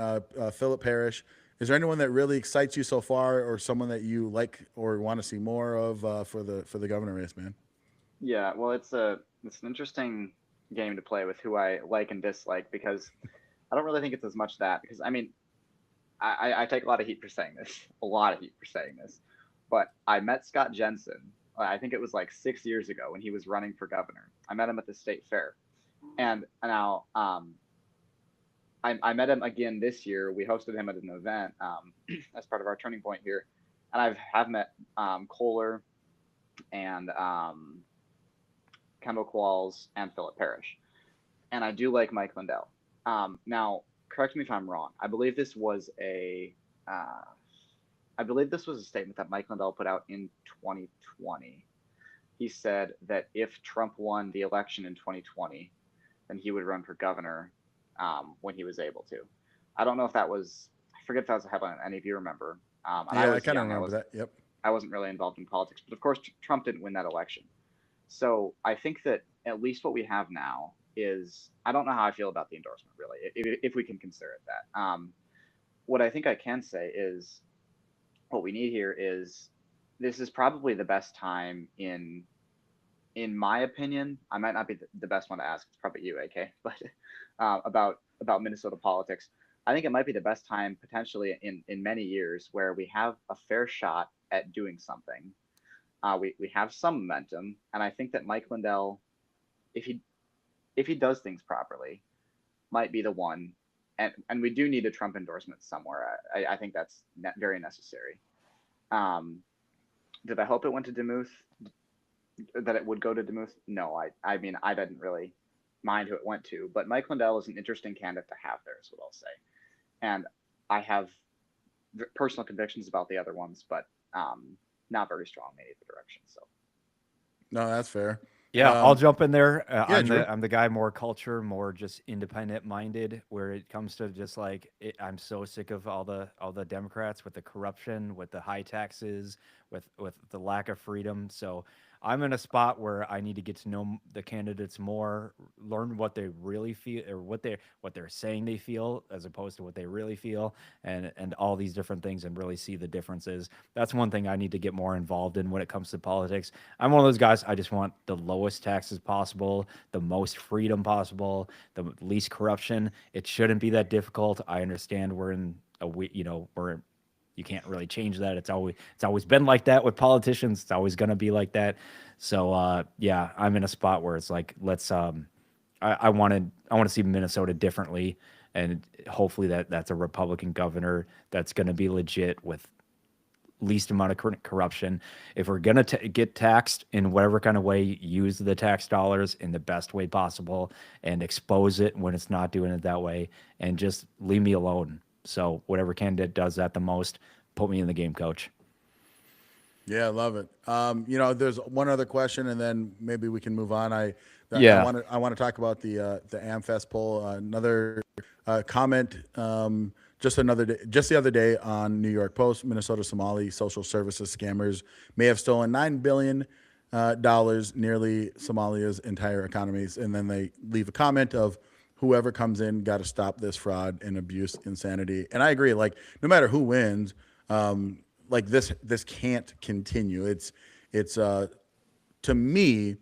Philip Parrish. Is there anyone that really excites you so far, or someone that you like or want to see more of for the governor race, man? Yeah, well, it's an interesting game to play with who I like and dislike, because I don't really think it's as much that, because I take a lot of heat for saying this, but I met Scott Jensen. I think it was like 6 years ago when he was running for governor. I met him at the state fair, and now I met him again this year. We hosted him at an event as part of our Turning Point here, and I have met Kohler and Kendall Qualls and Philip Parrish, and I do like Mike Lindell. Now, correct me if I'm wrong. I believe this was a statement that Mike Lindell put out in 2020. He said that if Trump won the election in 2020, then he would run for governor when he was able to. I don't know if that was, I forget if that was a headline any of you remember. I kind of remember that. Yep. I wasn't really involved in politics, but of course Trump didn't win that election. So I think that at least what we have now is, I don't know how I feel about the endorsement, really, if we can consider it that. What I think I can say is, what we need here is, this is probably the best time in my opinion. I might not be the best one to ask. It's probably you, AK, but about Minnesota politics. I think it might be the best time potentially in many years where we have a fair shot at doing something. We have some momentum, and I think that Mike Lindell, if he does things properly, might be the one. And we do need a Trump endorsement somewhere. I think that's very necessary. Did I hope it went to Demuth? That it would go to Demuth? No, I mean, I didn't really mind who it went to, but Mike Lindell is an interesting candidate to have there, is what I'll say. And I have personal convictions about the other ones, but not very strong in either direction. So. No, that's fair. Yeah, I'll jump in there. Drew. I'm the guy more culture, more just independent minded. Where it comes to just I'm so sick of all the Democrats with the corruption, with the high taxes, with the lack of freedom. So I'm in a spot where I need to get to know the candidates more, learn what they really feel, or what they're saying they feel, as opposed to what they really feel, and all these different things, and really see the differences. That's one thing I need to get more involved in when it comes to politics. I'm one of those guys. I just want the lowest taxes possible, the most freedom possible, the least corruption. It shouldn't be that difficult. I understand we're in you can't really change that. It's always been like that with politicians. It's always going to be like that. So yeah, I'm in a spot where it's like, let's I want to see Minnesota differently, and hopefully that's a Republican governor that's going to be legit with least amount of corruption. If we're going to get taxed in whatever kind of way, use the tax dollars in the best way possible and expose it when it's not doing it that way, and just leave me alone. So whatever candidate does that the most, put me in the game, coach. Yeah, I love it. There's one other question, and then maybe we can move on. I want to talk about the AmFest poll. Another comment. Just the other day on New York Post, Minnesota Somali social services scammers may have stolen $9 billion, nearly Somalia's entire economies, and then they leave a comment of, whoever comes in, got to stop this fraud and abuse, insanity. And I agree. Like, no matter who wins, this can't continue. It's to me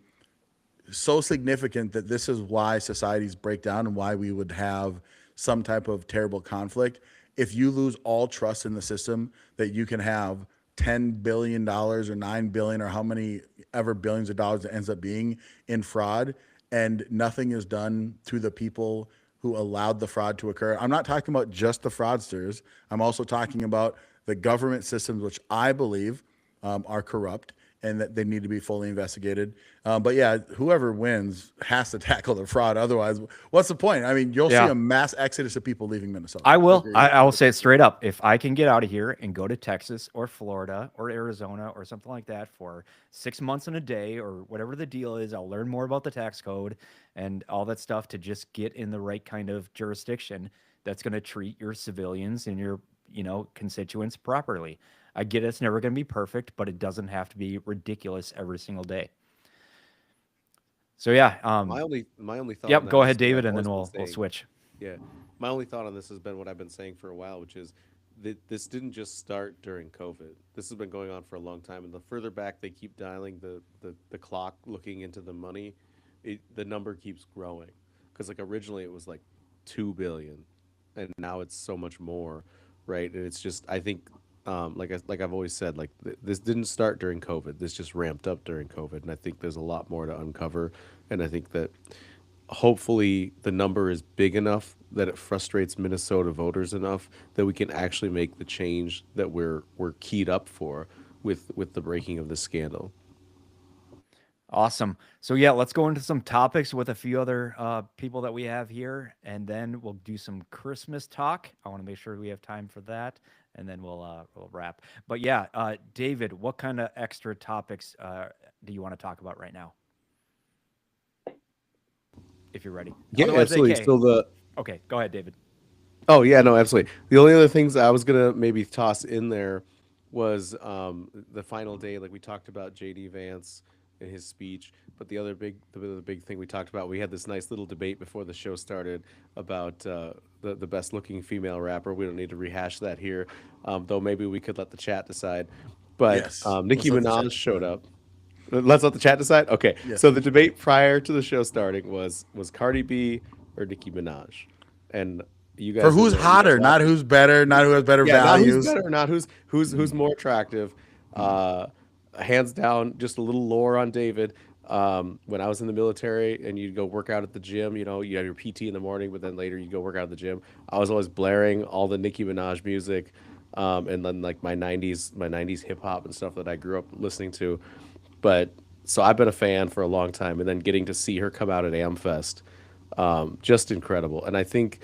so significant that this is why societies break down and why we would have some type of terrible conflict. If you lose all trust in the system, that you can have $10 billion or $9 billion or how many ever billions of dollars it ends up being in fraud, and nothing is done to the people who allowed the fraud to occur. I'm not talking about just the fraudsters. I'm also talking about the government systems, which I believe are corrupt, and that they need to be fully investigated. But yeah, whoever wins has to tackle the fraud. Otherwise, what's the point? I mean, you'll see Yeah. a mass exodus of people leaving Minnesota. I will. Agreed. I will say it straight up. If I can get out of here and go to Texas or Florida or Arizona or something like that for 6 months and a day or whatever the deal is, I'll learn more about the tax code and all that stuff to just get in the right kind of jurisdiction that's going to treat your civilians and your, constituents properly. I get it's never going to be perfect, but it doesn't have to be ridiculous every single day. So yeah, My only thought. yep. on that Go is ahead, what David, I've and then always been we'll saying. switch. Yeah, my only thought on this has been what I've been saying for a while, which is that this didn't just start during COVID. This has been going on for a long time, and the further back they keep dialing the clock, looking into the money, the number keeps growing. Because like originally it was like 2 billion, and now it's so much more, right? And it's just I think. Like I've always said, like this didn't start during COVID. This just ramped up during COVID, and I think there's a lot more to uncover. And I think that hopefully the number is big enough that it frustrates Minnesota voters enough that we can actually make the change that we're keyed up for with the breaking of this scandal. Awesome. So yeah, let's go into some topics with a few other people that we have here, and then we'll do some Christmas talk. I want to make sure we have time for that, and then we'll wrap. But yeah, David, what kind of extra topics do you want to talk about right now? If you're ready. Yeah, Otherwise, absolutely. AK. So Okay, go ahead, David. Oh yeah, no, absolutely. The only other things I was gonna maybe toss in there was the final day, like we talked about JD Vance in his speech, but the big thing we talked about, we had this nice little debate before the show started about the best looking female rapper. We don't need to rehash that here, though maybe we could let the chat decide. But Yes, Nicki let's let the chat Minaj showed up. Let's let the chat decide. Okay, Yes. so the debate prior to the show starting was Cardi B or Nicki Minaj, and you guys For who's you guys hotter, watched not it. who's better, not who has better Yeah, not values. who's better, not who's more attractive. Hands down, just a little lore on David. When I was in the military and you'd go work out at the gym, you have your PT in the morning, but then later you go work out at the gym. I was always blaring all the Nicki Minaj music, and then like my '90s hip hop and stuff that I grew up listening to. But so I've been a fan for a long time, and then getting to see her come out at AmFest, just incredible. And I think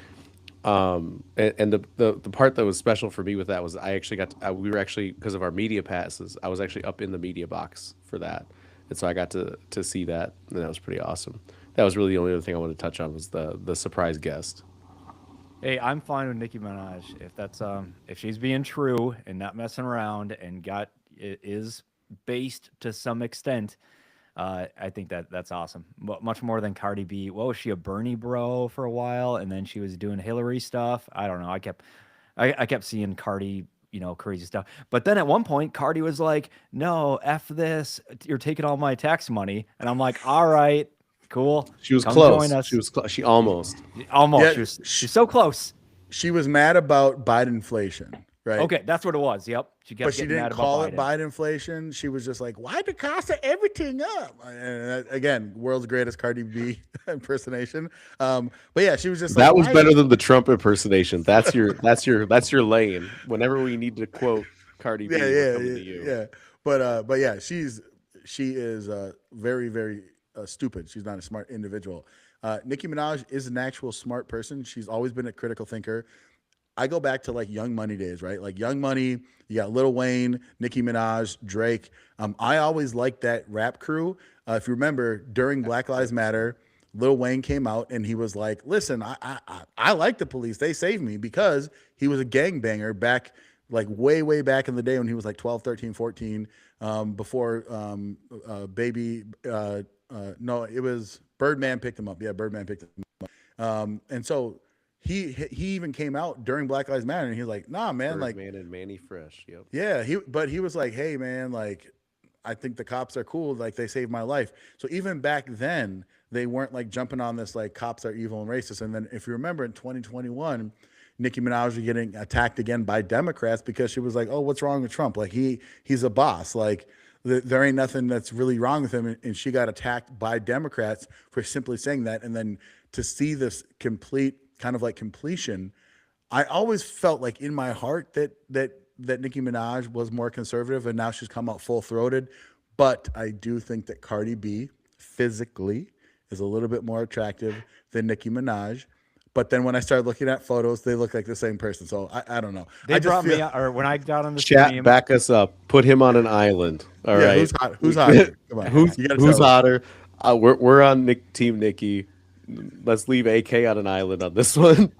and the part that was special for me with that was I actually we were actually, because of our media passes, I was actually up in the media box for that, and so I got to see that, and that was pretty awesome. That was really the only other thing I wanted to touch on was the surprise guest. Hey, I'm fine with Nicki Minaj if that's if she's being true and not messing around and is based to some extent. I think that's awesome. Much more than Cardi B. What was she, a Bernie bro for a while, and then she was doing Hillary stuff? I don't know. I kept seeing Cardi, crazy stuff. But then at one point, Cardi was like, "No, f this. You're taking all my tax money," and I'm like, "All right, cool. She was Come close. join us." She was she almost. Almost. Yeah, She's so close. She was mad about Bidenflation, right? Okay, that's what it was. Yep. She kept But she getting mad didn't about call it Biden. Bidenflation. She was just like, "Why the cost of everything up?" And again, world's greatest Cardi B impersonation. But yeah, she was just like, That was "Why-" better than the Trump impersonation. That's your lane. Whenever we need to quote Cardi B, we're coming to you. Yeah. But yeah, she is very, very stupid. She's not a smart individual. Nicki Minaj is an actual smart person. She's always been a critical thinker. I go back to like Young Money days, right? Like Young Money, you got Lil Wayne, Nicki Minaj, Drake. I always liked that rap crew. If you remember, during Black Lives Matter, Lil Wayne came out and he was like, "Listen, I like the police. They saved me," because he was a gangbanger back, like way back in the day when he was like 12, 13, 14, before no, it was Birdman picked him up. Yeah, Birdman picked him up. And so he even came out during Black Lives Matter and he was like, "Nah, man, like, Birdman and Manny Fresh. Yep. yeah." He was like, "Hey, man, like, I think the cops are cool. Like, they saved my life." So even back then, they weren't like jumping on this like cops are evil and racist. And then if you remember in 2021, Nicki Minaj was getting attacked again by Democrats because she was like, "Oh, what's wrong with Trump? Like he's a boss. Like there ain't nothing that's really wrong with him." And she got attacked by Democrats for simply saying that. And then to see this complete kind of like completion, I always felt like in my heart that Nicki Minaj was more conservative, and now she's come out full throated. But I do think that Cardi B physically is a little bit more attractive than Nicki Minaj. But then when I started looking at photos, they look like the same person. So I don't know. They I just brought feel, me, or when I got on the Chat, stream, back us up. Put him on an island. All yeah, right. who's hot? Who's hotter? Come on, Who's you gotta who's tell us. hotter? We're on Team Nikki. Let's leave AK on an island on this one.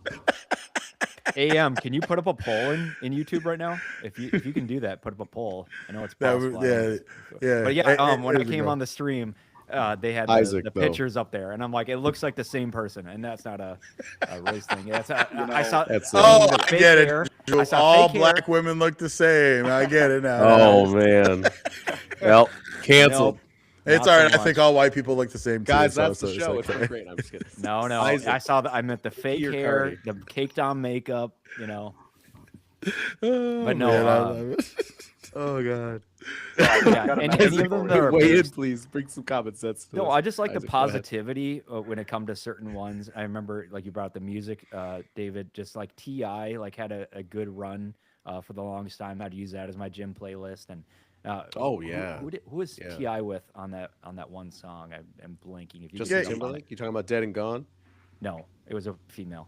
AM, can you put up a poll in YouTube right now? If you can do that, put up a poll. I know it's That possible. would- yeah, yeah. But yeah, when I There we came go. on the stream, they had Isaac, the though. pictures up there, and I'm like, it looks like the same person, and that's not a race thing. Yeah, I saw. That's I mean, Oh, the I fake get hair. it. I saw All fake black hair. women look the same. I get it now. Oh man. Well, canceled. Nope, It's not all so right. I think much. all white people look the same. Too, Guys, so that's the it's show. It's okay. not great. I'm just kidding. No, Isaac. I saw that. I meant the fake Here, hair, Cardi. the caked on makeup. Oh, But no, man, I love it. Oh god. Yeah, Got a and message any of them for that you. are Weigh in, please. Bring some common sense to No, this. I just like the Isaac, go ahead. positivity when it come to certain ones. I remember, like you brought up the music, David. Just like Ti, like had a good run for the longest time. I'd use that as my gym playlist. And Oh, yeah. who was Yeah. Ti with on that one song? I'm blanking. If you Justin could jump on Timberlake? it. You talking about Dead and Gone? No, it was a female.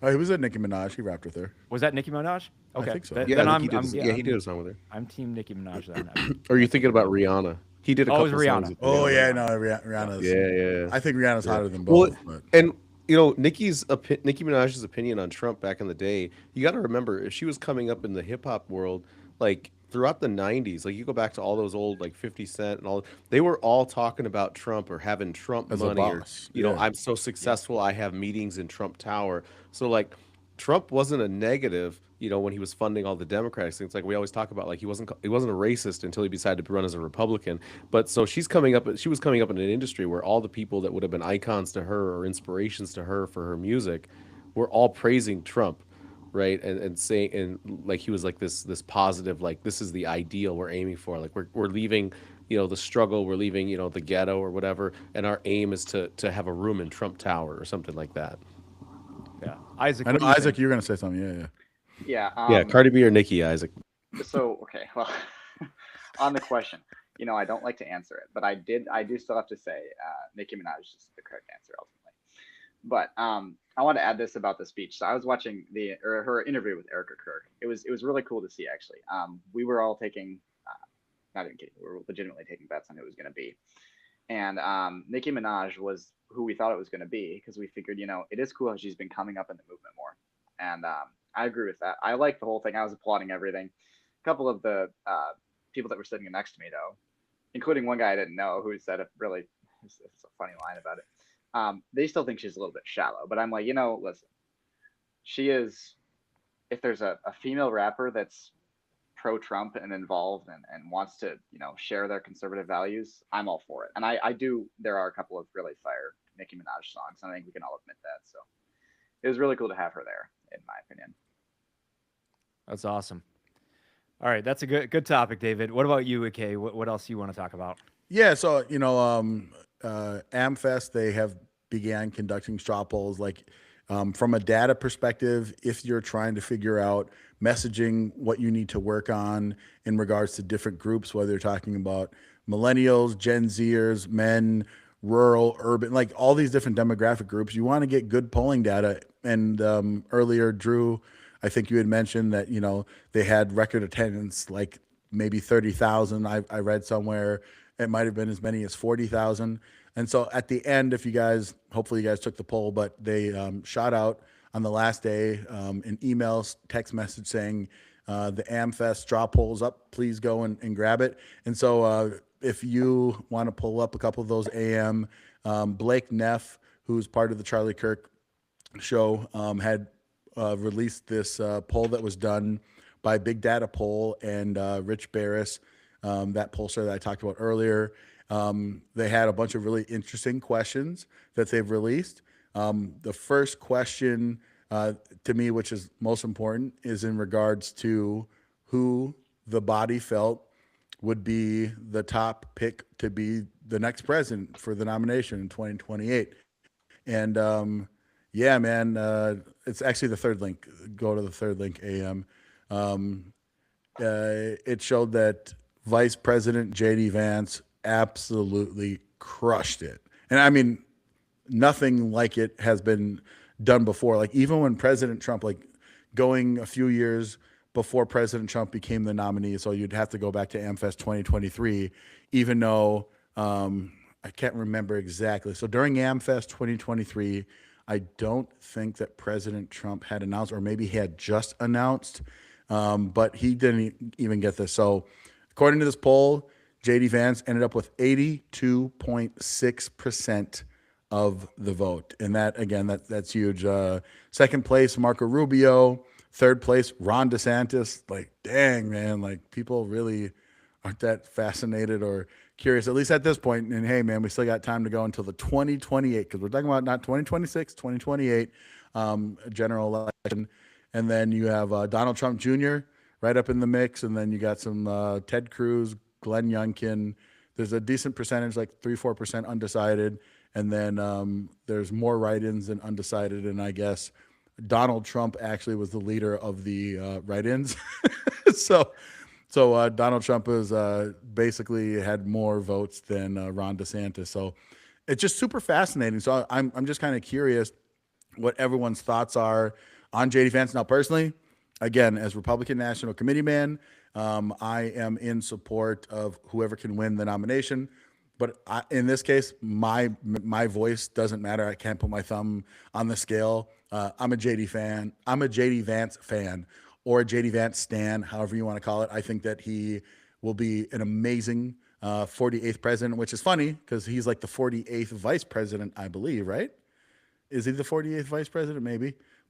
Oh, he was at Nicki Minaj. He rapped with her. Was that Nicki Minaj? I Okay, think so. Then, Yeah, then I I'm, think he I'm, did. yeah, He I'm- did a song with her. I'm Team Nicki Minaj then. Or are you thinking about Rihanna? He did a Oh, it couple was songs Rihanna. with Oh Rihanna. yeah, no, Rihanna's. Yeah. I think Rihanna's hotter than Well, both. But and you know, Nicki Minaj's opinion on Trump back in the day. You got to remember, if she was coming up in the hip hop world, like throughout the '90s, like you go back to all those old like 50 Cent and all, they were all talking about Trump or having Trump As a money, or boss, you know, yeah. I'm so successful, I have meetings in Trump Tower. So like, Trump wasn't a negative, you know, when he was funding all the Democratic things. Like we always talk about, like he wasn't a racist until he decided to run as a Republican. But so she was coming up in an industry where all the people that would have been icons to her or inspirations to her for her music were all praising Trump, right? And saying, and like he was like this positive, like this is the ideal we're aiming for. Like we're leaving, you know, the struggle, we're leaving, you know, the ghetto or whatever, and our aim is to have a room in Trump Tower or something like that. yeah. Isaac, I what know do you Isaac, think? you're gonna say something. Yeah, yeah. Yeah. Yeah, Cardi B or Nicki, Isaac. So okay, well, on the question, I don't like to answer it, but I do still have to say Nicki Minaj is the correct answer ultimately. But I want to add this about the speech. So I was watching her interview with Erica Kirk. It was really cool to see actually. We were all taking, not even kidding, we were legitimately taking bets on who it was going to be, and Nicki Minaj was who we thought it was going to be because we figured it is cool how she's been coming up in the movement more, and I agree with that. I like the whole thing. I was applauding everything. A couple of the people that were sitting next to me, though, including one guy I didn't know who said it's a funny line about it. They still think she's a little bit shallow, but I'm like, listen, she is. If there's a female rapper that's pro-Trump and involved and wants to, share their conservative values, I'm all for it. And I do. There are a couple of really fire Nicki Minaj songs, and I think we can all admit that. So it was really cool to have her there, in my opinion. That's awesome. All right, that's a good topic, David. What about you, AK? What else you want to talk about? Yeah, so AmFest, they have began conducting straw polls. Like from a data perspective, if you're trying to figure out messaging, what you need to work on in regards to different groups, whether you're talking about millennials, Gen Zers, men, rural, urban, like all these different demographic groups, you want to get good polling data. And earlier, Drew, I think you had mentioned that they had record attendance, like maybe 30,000. I read somewhere it might have been as many as 40,000. And so at the end, hopefully you guys took the poll, but they shot out on the last day an email, text message saying the AmFest straw poll's up. Please go and grab it. And so if you want to pull up a couple of those AM, Blake Neff, who's part of the Charlie Kirk show, had released this poll that was done by Big Data Poll and Rich Barris, that pollster that I talked about earlier. They had a bunch of really interesting questions that they've released. The first question to me, which is most important, is in regards to who the body felt would be the top pick to be the next president for the nomination in 2028. And yeah, man, it's actually the third link. Go to the third link, AM. It showed that Vice President JD Vance absolutely crushed it. And I mean, nothing like it has been done before. Like even when President Trump, like going a few years before President Trump became the nominee, so you'd have to go back to AmFest 2023, even though I can't remember exactly. So during AmFest 2023, I don't think that President Trump had announced, or maybe he had just announced, but he didn't even get this. So according to this poll, JD Vance ended up with 82.6% of the vote. And that, again, that's huge. Second place, Marco Rubio. Third place, Ron DeSantis. Like, dang, man, like people really aren't that fascinated or curious, at least at this point. And hey, man, we still got time to go until the 2028, because we're talking about not 2026, 2028 general election. And then you have Donald Trump Jr. right up in the mix. And then you got some Ted Cruz, Glenn Youngkin. There's a decent percentage, like 3-4% undecided. And then there's more write-ins than undecided. And I guess Donald Trump actually was the leader of the write-ins. So Donald Trump has basically had more votes than Ron DeSantis. So it's just super fascinating. So I'm just kind of curious what everyone's thoughts are on JD Vance. Now, personally, again, as Republican National Committee man, I am in support of whoever can win the nomination. But in this case, my voice doesn't matter. I can't put my thumb on the scale. I'm a JD fan. I'm a JD Vance fan, or a JD Vance stan, however you want to call it. I think that he will be an amazing 48th president, which is funny because he's like the 48th vice president, I believe, right? Is he the 48th vice president?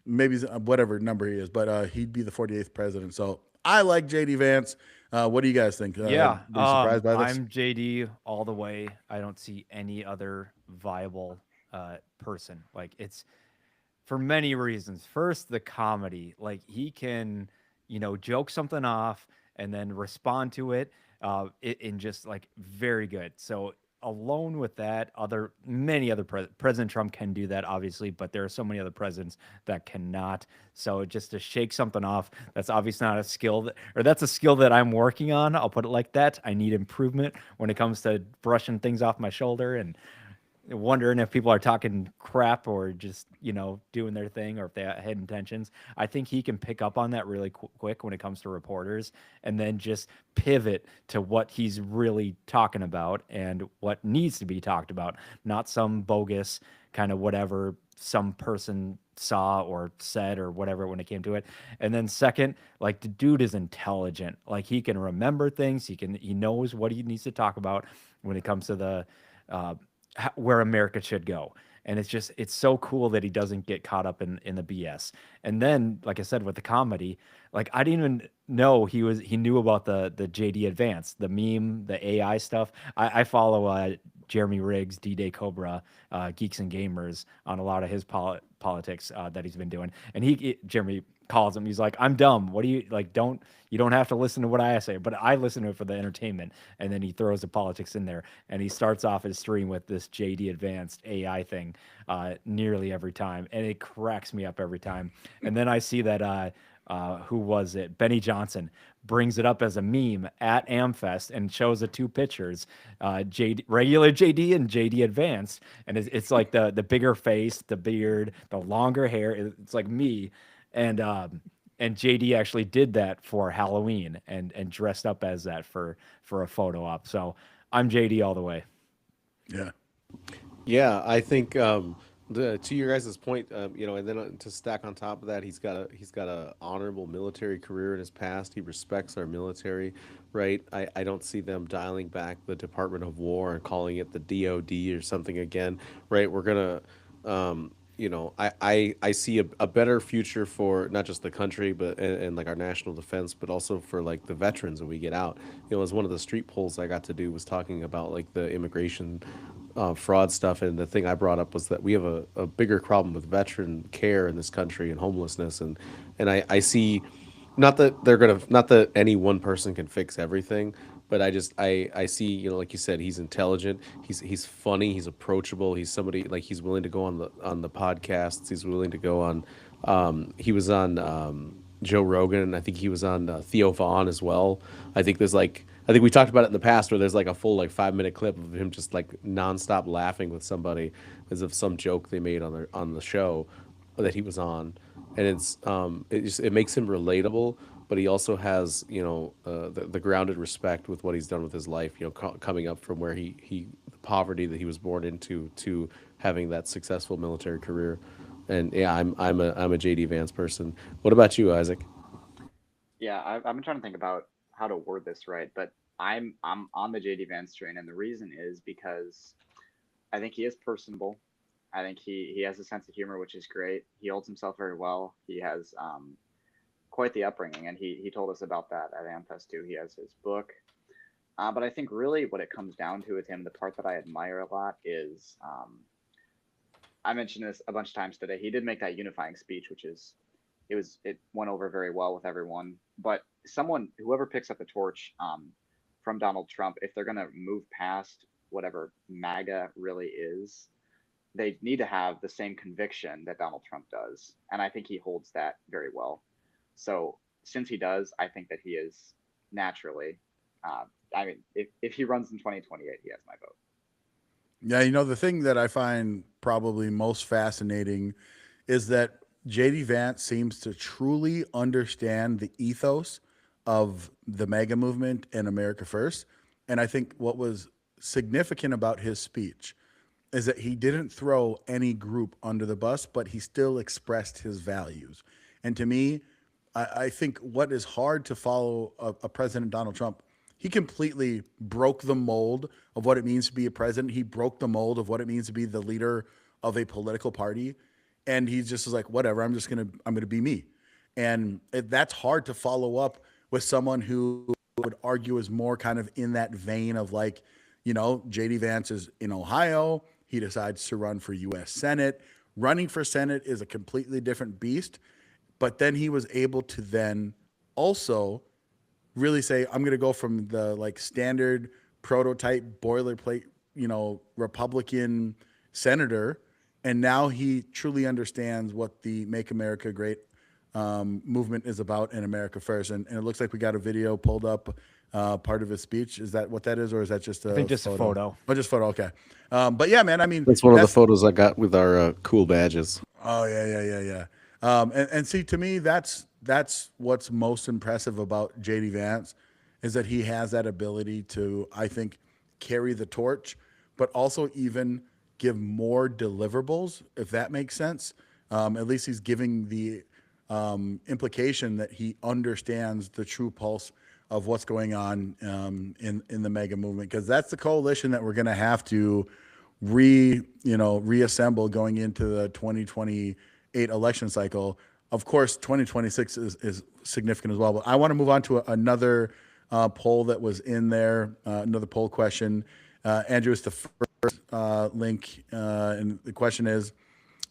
Maybe whatever number he is, but he'd be the 48th president. So I like JD Vance. What do you guys think? Yeah, Be surprised by this? I'm JD all the way. I don't see any other viable person. Like, it's for many reasons. First, the comedy. Like, he can, joke something off and then respond to it in just like very good. So alone with that, many other President Trump can do that, obviously, but there are so many other presidents that cannot. So just to shake something off, that's obviously not a skill that's a skill that I'm working on. I'll put it like that. I need improvement when it comes to brushing things off my shoulder and wondering if people are talking crap or just, doing their thing, or if they had intentions. I think he can pick up on that really quick when it comes to reporters, and then just pivot to what he's really talking about and what needs to be talked about, not some bogus kind of whatever some person saw or said or whatever when it came to it. And then second, like, the dude is intelligent. Like, he can remember things. He knows what he needs to talk about when it comes to the where America should go. And it's so cool that he doesn't get caught up in the BS. And then, like I said, with the comedy, like, I didn't even know he knew about the JD Advance, the meme, the AI stuff. I follow Jeremy Riggs, D-Day Cobra, Geeks and Gamers on a lot of his politics that he's been doing. And Jeremy calls him. He's like, "I'm dumb. What do you like? You don't have to listen to what I say, but I listen to it for the entertainment." And then he throws the politics in there, and he starts off his stream with this JD Advanced AI thing nearly every time, and it cracks me up every time. And then I see that who was it? Benny Johnson brings it up as a meme at AmFest and shows the two pictures, regular JD and JD Advanced, and it's like the bigger face, the beard, the longer hair. It's like me. And JD actually did that for Halloween and dressed up as that for a photo op. So I'm JD all the way. Yeah, I think to your guys' point, and then to stack on top of that, he's got a honorable military career in his past. He respects our military, right? I don't see them dialing back the Department of War and calling it the DOD or something again, right? We're gonna I see a better future for not just the country, but and like our national defense, but also for like the veterans when we get out. As one of the street polls I got to do was talking about like the immigration fraud stuff, and the thing I brought up was that we have a bigger problem with veteran care in this country and homelessness, and I see not that any one person can fix everything, but I see, like you said, he's intelligent, he's funny, he's approachable, he's somebody like he's willing to go on the podcasts, he's willing to go on he was on Joe Rogan, and I think he was on Theo Vaughn as well. I think there's like I think we talked about it in the past where there's like a full like 5 minute clip of him just like nonstop laughing with somebody as of some joke they made on the show that he was on, and it makes him relatable, but he also has the grounded respect with what he's done with his life. Coming up from where he the poverty that he was born into to having that successful military career, and yeah, I'm a JD Vance person. What about you, Isaac? Yeah, I've been trying to think about how to word this right, but I'm on the JD Vance train, and the reason is because I think he is personable. I think he has a sense of humor, which is great. He holds himself very well. He has quite the upbringing, and he told us about that at Amfest too. He has his book, but I think really what it comes down to with him, the part that I admire a lot is I mentioned this a bunch of times today. He did make that unifying speech, which is it went over very well with everyone. But whoever picks up the torch from Donald Trump, if they're gonna move past whatever MAGA really is, they need to have the same conviction that Donald Trump does, and I think he holds that very well. So since he does, I think that he is naturally. I mean, if he runs in 2028, he has my vote. Yeah, the thing that I find probably most fascinating is that JD Vance seems to truly understand the ethos of the MAGA movement and America First. And I think what was significant about his speech is that he didn't throw any group under the bus, but he still expressed his values. And to me, I think what is hard to follow a President Donald Trump, he completely broke the mold of what it means to be a president. He broke the mold of what it means to be the leader of a political party. And he just was like, whatever, I'm going to be me. And that's hard to follow up with someone who would argue is more kind of in that vein of like, JD Vance is in Ohio. He decides to run for U.S. Senate. Running for Senate is a completely different beast. But then he was able to then also really say, I'm going to go from the like standard prototype boilerplate, Republican senator. And now he truly understands what the Make America Great movement is about in America First. And it looks like we got a video pulled up, part of his speech. Is that what that is? Or is that just a think just a photo. Oh, just photo. Okay. But yeah, man, I mean, That's one of the photos I got with our cool badges. Oh, yeah. And see, to me, that's what's most impressive about JD Vance is that he has that ability to, I think, carry the torch, but also even give more deliverables, if that makes sense. At least he's giving the implication that he understands the true pulse of what's going on in the MAGA movement, because that's the coalition that we're going to have to reassemble going into the 2028 election cycle. Of course, 2026 is significant as well. But I want to move on to another poll that was in there, another poll question. Andrew, it's the first link, and the question is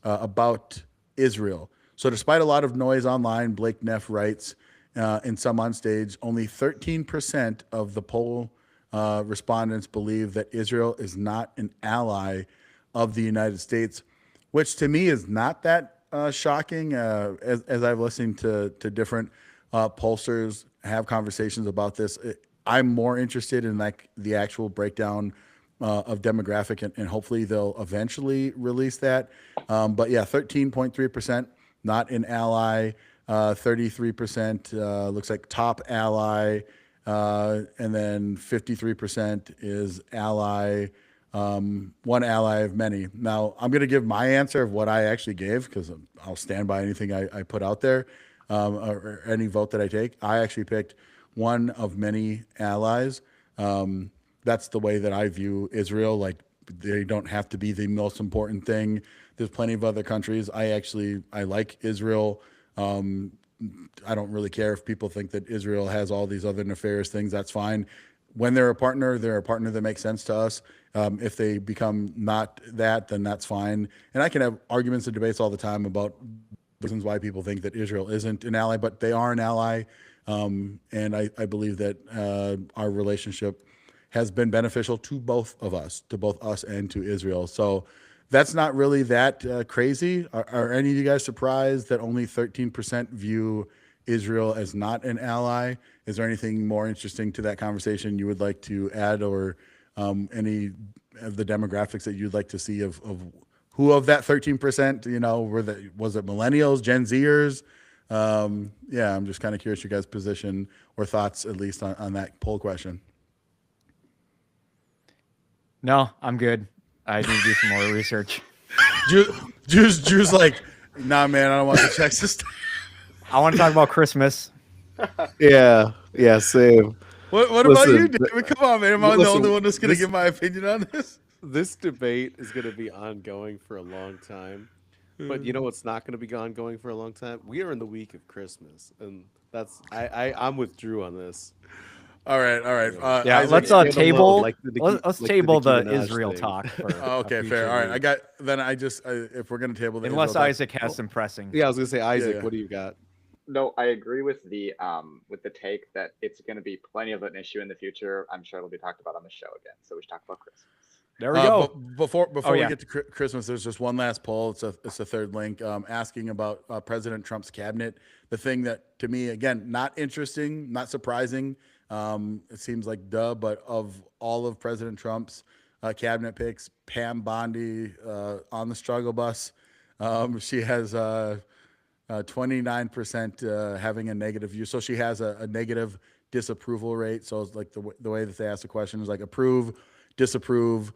about Israel. So despite a lot of noise online, Blake Neff writes, and some on stage, only 13% of the poll respondents believe that Israel is not an ally of the United States, which to me is not that shocking. As I've listened to different pollsters have conversations about this, I'm more interested in like the actual breakdown of demographic, and hopefully they'll eventually release that. But yeah, 13.3% not an ally, 33% looks like top ally, and then 53% is ally, one ally of many. Now, I'm going to give my answer of what I actually gave, because I'll stand by anything I put out there, or any vote that I take. I actually picked one of many allies. That's the way that I view Israel. Like, they don't have to be the most important thing. There's plenty of other countries. I like Israel. I don't really care if people think that Israel has all these other nefarious things. That's fine. When they're a partner that makes sense to us. If they become not that, then that's fine. And I can have arguments and debates all the time about reasons why people think that Israel isn't an ally, but they are an ally. And I believe that our relationship has been beneficial to both us and to Israel. So that's not really that crazy. Are any of you guys surprised that only 13% view Israel as not an ally. Is there anything more interesting to that conversation you would like to add, or any of the demographics that you'd like to see of who of that 13%, was it millennials, Gen Zers? Yeah, I'm just kind of curious your guys' position or thoughts, at least on that poll question. No, I'm good. I need to do some more research. Drew's like, nah, man, I don't want to check this. I want to talk about Christmas. Yeah, same. What about you, Listen, David? Come on, man. Am I the listen, only one that's going to this- give my opinion on this? This debate is going to be ongoing for a long time. But you know what's not going to be ongoing for a long time? We are in the week of Christmas, and I'm with Drew on this. All right. Yeah, Isaac, let's stand table. alone, like the Nicki- Let's like the table Nicki the Minaj Israel thing. talk. For Oh, okay, a fair. future All right, week. if we're going to table the Unless Israel talk- Isaac has some pressing. Yeah, I was going to say, Isaac, yeah. what do you got? No, I agree with the take that it's going to be plenty of an issue in the future. I'm sure it'll be talked about on the show again. So we should talk about Christmas. There we go. But before Oh, we yeah. get to Christmas, there's just one last poll. It's a third link asking about President Trump's cabinet. The thing that, to me, again, not interesting, not surprising. It seems like duh, but of all of President Trump's cabinet picks, Pam Bondi on the struggle bus, she has 29% having a negative view. So she has a negative disapproval rate. So it's like the way that they ask the question is like approve, disapprove,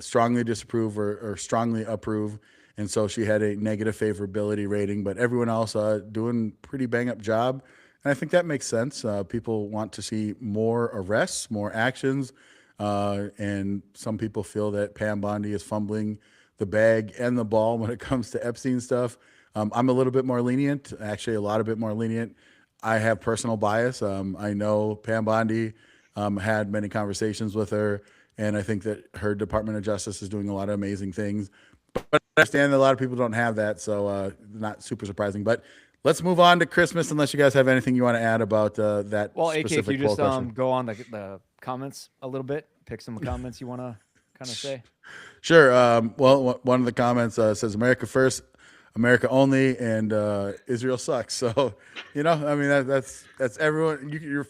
strongly disapprove, or strongly approve. And so she had a negative favorability rating, but everyone else doing pretty bang up job. And I think that makes sense. People want to see more arrests, more actions. And some people feel that Pam Bondi is fumbling the bag and the ball when it comes to Epstein stuff. I'm a little bit more lenient, actually a lot of bit more lenient. I have personal bias. I know Pam Bondi, had many conversations with her, and I think that her Department of Justice is doing a lot of amazing things. But I understand that a lot of people don't have that, so not super surprising. But let's move on to Christmas, unless you guys have anything you want to add about that Well, AK, specific can you poll just question. go on the comments a little bit? Pick some comments you want to kind of say. Sure. Well, one of the comments says America first, America only, and Israel sucks. So, I mean, that's everyone.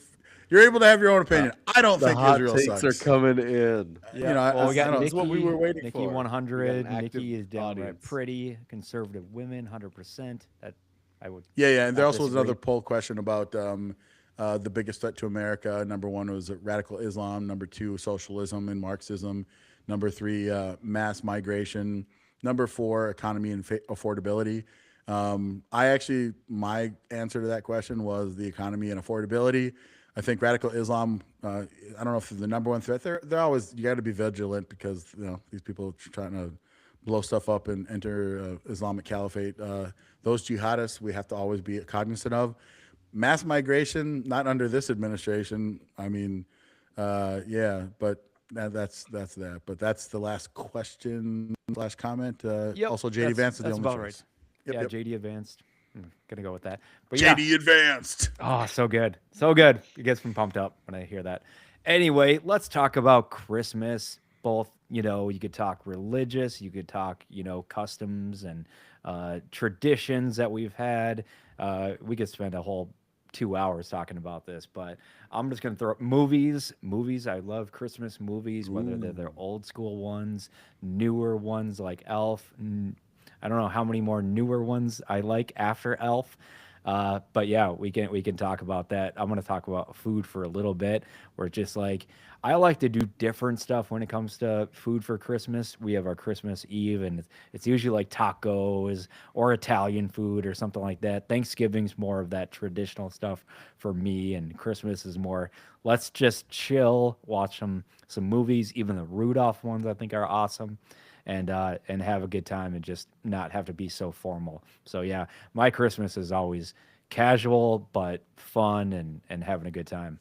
You're able to have your own opinion. I don't The think hot Israel takes sucks. are coming in. You know, well, we got I don't- Nikki, That's what we were waiting Nikki for. We got 100. an active Nikki is downright audience. pretty. Conservative women, 100%. That I would. Yeah. And there not also was disagree. another poll question about the biggest threat to America. Number one was radical Islam. Number two, socialism and Marxism. Number three, mass migration. Number four, economy and affordability. My answer to that question was the economy and affordability. I think radical Islam, I don't know if they're the number one threat. They're always, you got to be vigilant because, these people are trying to blow stuff up and enter Islamic caliphate. Those jihadists, we have to always be cognizant of. Mass migration, not under this administration. I mean, yeah, but that's that. But that's the last question / comment. Yep, Also, JD that's- Vance is the that's only about choice. right. Yep, Yeah, yep. JD advanced. I'm gonna go with that. But yeah, JD advanced. oh, so good, so good. It gets me pumped up when I hear that. Anyway, let's talk about Christmas. Both, you could talk religious, you could talk, customs and traditions that we've had. We could spend a whole 2 hours talking about this, but I'm just gonna throw up movies. I love Christmas movies, whether they're old school ones, newer ones like Elf. I don't know how many more newer ones I like after Elf. But yeah, we can talk about that. I'm gonna talk about food for a little bit. Where just like I like to do different stuff when it comes to food for Christmas. We have our Christmas Eve, and it's usually like tacos or Italian food or something like that. Thanksgiving's more of that traditional stuff for me, and Christmas is more let's just chill, watch some movies. Even the Rudolph ones I think are awesome. And have a good time and just not have to be so formal. So yeah, my Christmas is always casual but fun and having a good time.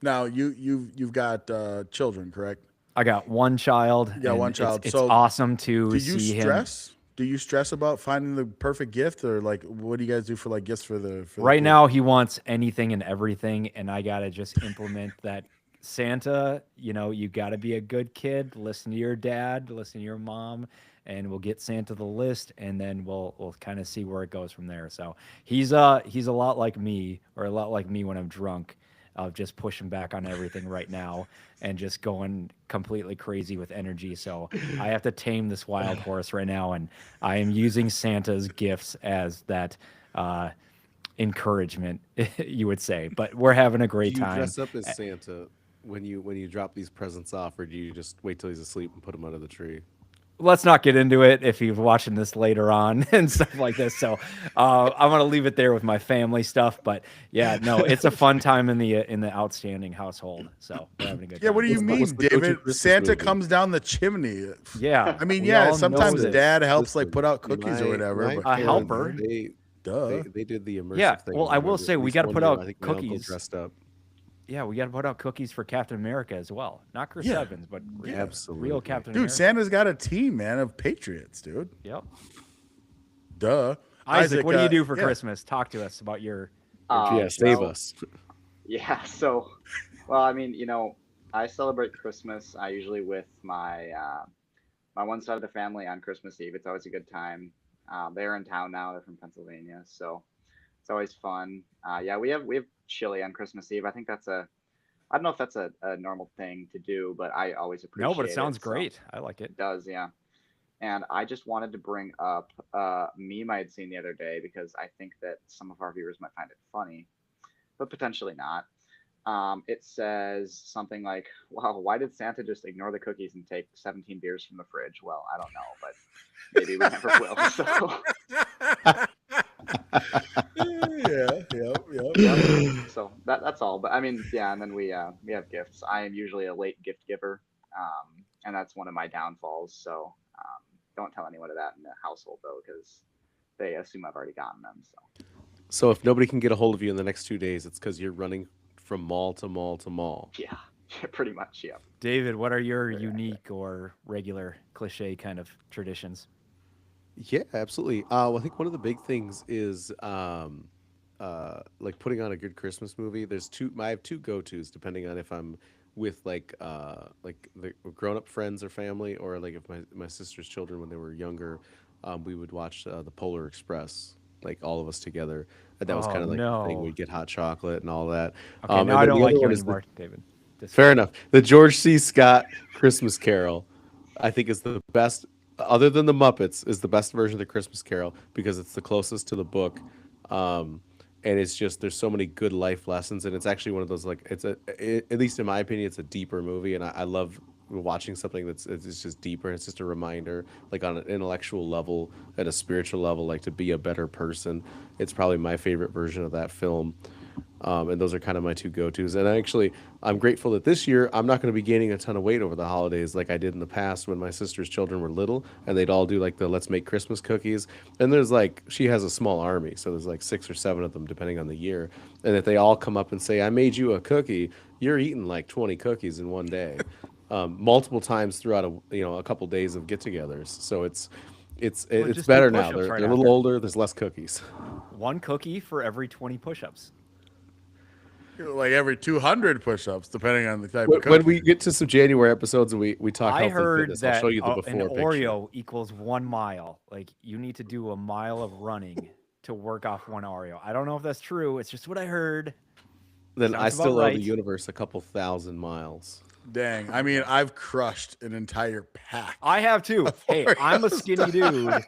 Now you've got children, correct? I got one child. Yeah, and one child. It's So awesome to Do you see him. stress? Do you stress about finding the perfect gift, or like what do you guys do for like gifts for the Right kid? now, he wants anything and everything, and I gotta just implement that. Santa, you gotta be a good kid. Listen to your dad. Listen to your mom, and we'll get Santa the list, and then we'll kind of see where it goes from there. So he's a lot like me, or a lot like me when I'm drunk, of just pushing back on everything right now and just going completely crazy with energy. So I have to tame this wild horse right now, and I am using Santa's gifts as that encouragement, you would say. But we're having a Do great you time. dress up as Santa when you drop these presents off, or do you just wait till he's asleep and put him under the tree? Let's not get into it if you're watching this later on and stuff like this. So I'm gonna leave it there with my family stuff. But yeah, no, it's a fun time in the outstanding household. So we're having a good Yeah, time. what do you What's mean, the go-to David? Christmas Santa movie? comes down the chimney. Yeah, I mean, we yeah, all know sometimes this. dad helps like Listen, put out cookies or whatever. my But A parents, helper. duh. they did the immersive Yeah, thing. well, I will remember? say At we least gotta one put year, out I think my uncle cookies. dressed up. Yeah, we got to put out cookies for Captain America as well. Not Chris Yeah. Evans, but real, Absolutely. real Captain Dude, America. Santa's got a team, man, of patriots, dude. Yep. Duh. Isaac, what do you do for yeah. Christmas? Talk to us about your Yeah, save well, us. Yeah. So, well, I mean, I celebrate Christmas. I usually with my one side of the family on Christmas Eve. It's always a good time. They're in town now. They're from Pennsylvania, so it's always fun. Yeah, we have chili on Christmas Eve. I think I don't know if that's a normal thing to do, but I always appreciate No, but it sounds so great. I like it. it does, yeah. And I just wanted to bring up a meme I had seen the other day because I think that some of our viewers might find it funny, but potentially not. It says something like, "Wow, why did Santa just ignore the cookies and take 17 beers from the fridge?" Well, I don't know, but maybe we never will. So, Yeah. so that's all. But I mean, yeah, and then we have gifts. I am usually a late gift giver, and that's one of my downfalls. So don't tell anyone of that in the household though, because they assume I've already gotten them. So So if nobody can get a hold of you in the next 2 days, it's because you're running from mall to mall to mall. yeah, pretty much, yeah. David, what are your Very accurate. unique or regular cliche kind of traditions? Yeah, absolutely. Well, I think one of the big things is like putting on a good Christmas movie. I have two go-tos depending on if I'm with like the grown up friends or family, or like if my sister's children when they were younger, we would watch the Polar Express, like all of us together. And that was Oh, kind of like the thing. no. We'd get hot chocolate and all that. Okay, And now I then don't the like other you one is anymore, David. fair enough. The George C. Scott Christmas Carol, I think, is the best, other than the Muppets, is the best version of the Christmas Carol because it's the closest to the book. And it's just there's so many good life lessons, and it's actually one of those like at least in my opinion, it's a deeper movie, and I love watching something it's just deeper. And it's just a reminder, like on an intellectual level, at a spiritual level, like to be a better person. It's probably my favorite version of that film. And those are kind of my two go-tos. And I'm grateful that this year I'm not going to be gaining a ton of weight over the holidays like I did in the past when my sister's children were little, and they'd all do like the let's make Christmas cookies. And there's like, she has a small army, so there's like 6 or 7 of them depending on the year. And if they all come up and say, "I made you a cookie," you're eating like 20 cookies in one day, multiple times throughout a couple days of get-togethers. So it's just do better now. push-ups They're right a little after. older. There's less cookies. One cookie for every 20 push-ups. Like every 200 push-ups, depending on the type When of cookie. we get to some January episodes and we talk I health and heard fitness, I'll that show you the an before picture. Oreo equals 1 mile. Like you need to do a mile of running to work off 1 Oreo. I don't know if that's true. It's just what I heard. Then I Sounds still about owe right. the universe a couple thousand miles. Dang. I mean, I've crushed an entire pack. I have too. Hey, I'm a Oreos. skinny dude,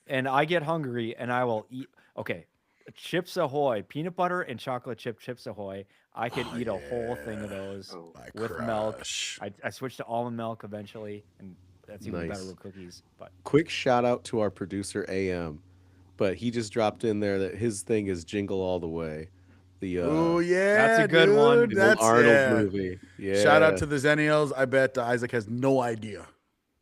and I get hungry, and I will eat. Okay, Chips Ahoy, peanut butter and chocolate chip Chips Ahoy. I could eat a whole thing of those Oh, I with milk. crush. I switched to almond milk eventually, and that's even better Nice. with cookies. But Quick shout out to our producer AM, but he just dropped in there that his thing is Jingle All the Way, the Oh yeah, a good one. dude. the old That's Arnold yeah. movie. Yeah. Shout out to the Zennials. I bet Isaac has no idea.